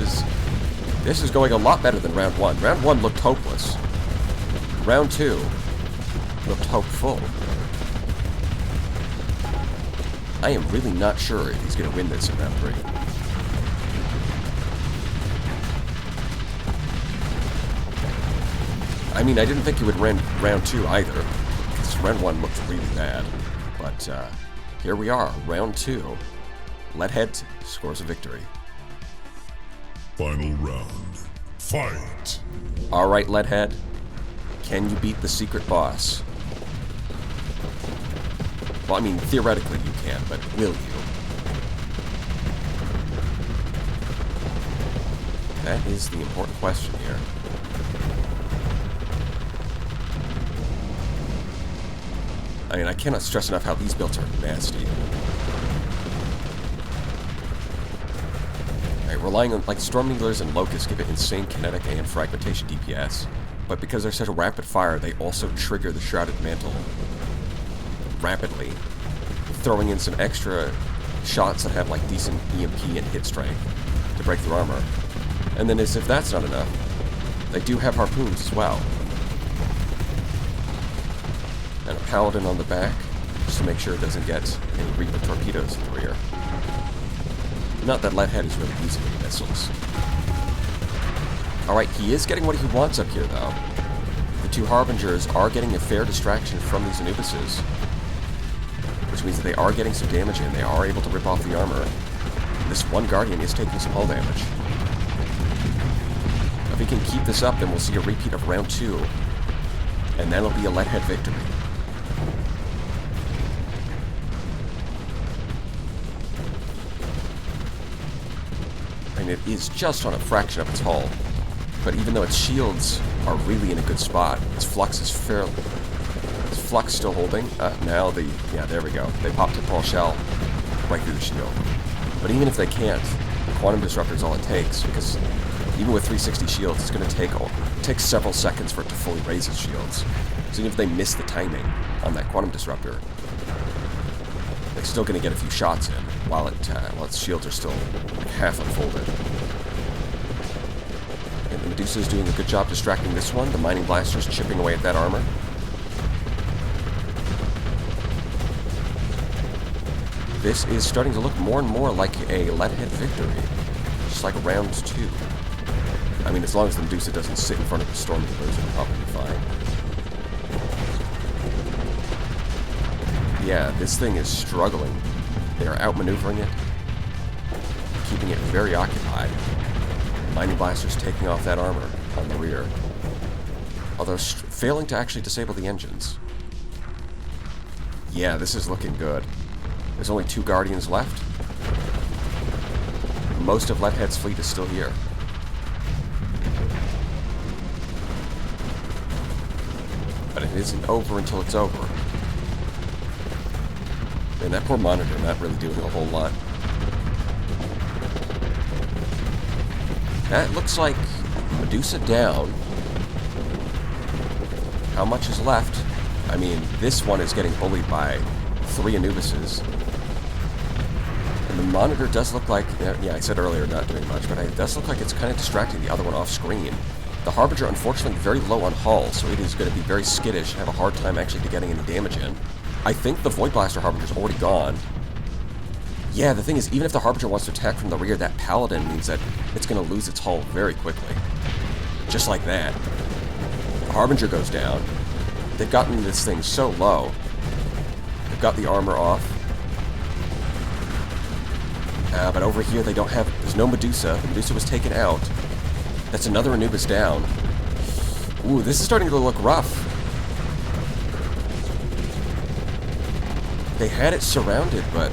is going a lot better than round 1. Round 1 looked hopeless. Round 2 looked hopeful. I am really not sure if he's going to win this in round 3. I mean, I didn't think he would win round 2 either, because round 1 looked really bad. But here we are, round 2. Leadhead scores a victory. Final round. Fight! Alright, Leadhead. Can you beat the secret boss? Well, I mean, theoretically you can, but will you? That is the important question here. I mean, I cannot stress enough how these builds are nasty. Relying on, like, Storm Needlers and Locusts give it insane kinetic and fragmentation DPS, but because they're such a rapid fire, they also trigger the Shrouded Mantle rapidly, throwing in some extra shots that have, like, decent EMP and hit strength to break through armor. And then as if that's not enough, they do have harpoons as well. And a Paladin on the back, just to make sure it doesn't get any Reaper torpedoes in the rear. Not that Leadhead is really using any missiles. Alright, he is getting what he wants up here, though. The 2 Harbingers are getting a fair distraction from these Anubises, which means that they are getting some damage in. They are able to rip off the armor. This one Guardian is taking some hull damage. If he can keep this up, then we'll see a repeat of round 2, and that'll be a Leadhead victory. And it is just on a fraction of its hull. But even though its shields are really in a good spot, its flux is fairly... Is flux still holding? Now the... Yeah, there we go. They popped a Brawl shell right through the shield. But even if they can't, the quantum disruptor is all it takes, because even with 360 shields, it's going to take several seconds for it to fully raise its shields. So even if they miss the timing on that quantum disruptor, they're still going to get a few shots in while its shields are still like half unfolded. And the Medusa is doing a good job distracting this one. The mining blaster's chipping away at that armor. This is starting to look more and more like a Leadhead victory, just like round 2. I mean, as long as the Medusa doesn't sit in front of the Storm Needlers, it'll probably be fine. Yeah, this thing is struggling. They are outmaneuvering it, keeping it very occupied. Mining blasters taking off that armor on the rear. Although failing to actually disable the engines. Yeah, this is looking good. There's only 2 Guardians left. Most of Leadhead's fleet is still here. But it isn't over until it's over. And that poor monitor not really doing a whole lot. That looks like Medusa down. How much is left? I mean, this one is getting bullied by 3 Anubises. And the monitor does look like, yeah, I said earlier not doing much, but it does look like it's kind of distracting the other one off screen. The Harbinger, unfortunately, very low on hull, so it is going to be very skittish, have a hard time actually getting any damage in. I think the Void Blaster Harbinger's already gone. Yeah, the thing is, even if the Harbinger wants to attack from the rear, that Paladin means that it's going to lose its hull very quickly. Just like that. The Harbinger goes down. They've gotten this thing so low. They've got the armor off. But over here they don't have... There's no Medusa. The Medusa was taken out. That's another Anubis down. Ooh, this is starting to look rough. They had it surrounded, but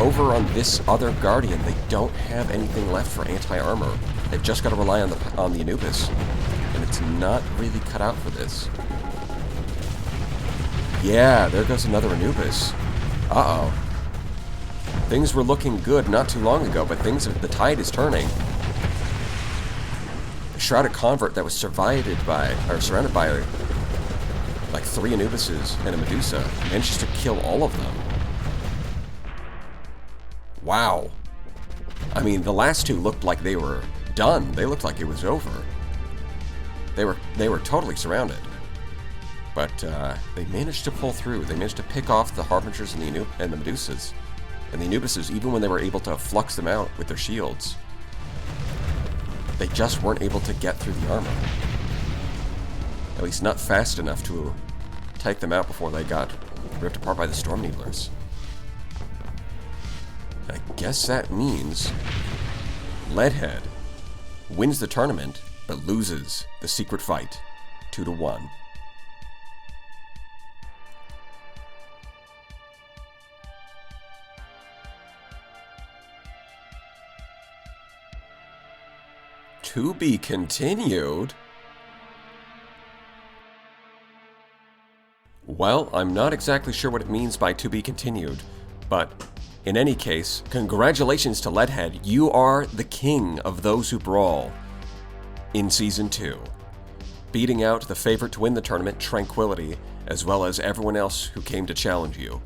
over on this other Guardian, they don't have anything left for anti-armor. They've just got to rely on the Anubis, and it's not really cut out for this. Yeah, there goes another Anubis. Uh-oh. Things were looking good not too long ago, but the tide is turning. The Shrouded Convert that was surrounded by like 3 Anubises and a Medusa manages to kill all of them. Wow. I mean, the last 2 looked like they were done. They looked like it was over. They were totally surrounded. But they managed to pull through. They managed to pick off the Harbingers and the Medusas. And the Anubises, even when they were able to flux them out with their shields, they just weren't able to get through the armor. At least not fast enough to take them out before they got ripped apart by the Storm Needlers. I guess that means Leadhead wins the tournament, but loses the secret fight 2-1. To be continued? Well, I'm not exactly sure what it means by to be continued, but in any case, congratulations to Leadhead. You are the king of those who brawl in Season 2, beating out the favorite to win the tournament, Tranquility, as well as everyone else who came to challenge you.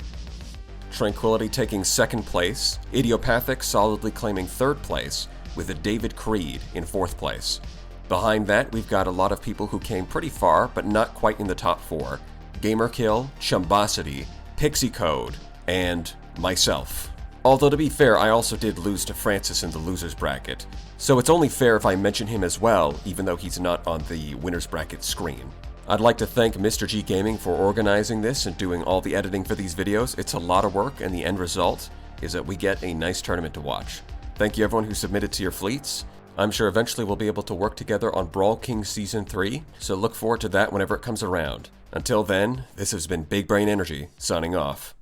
Tranquility taking 2nd place, Idiopathic solidly claiming 3rd place, with a David Creed in 4th place. Behind that, we've got a lot of people who came pretty far, but not quite in the top 4. GAMERKILL, Chumbosity, Pixicode, and myself. Although to be fair, I also did lose to Francis in the losers bracket, so it's only fair if I mention him as well, even though he's not on the winners bracket screen. I'd like to thank Mr. G Gaming for organizing this and doing all the editing for these videos. It's a lot of work, and the end result is that we get a nice tournament to watch. Thank you everyone who submitted to your fleets. I'm sure eventually we'll be able to work together on Brawl King Season 3, so look forward to that whenever it comes around. Until then, this has been Big Brain Energy, signing off.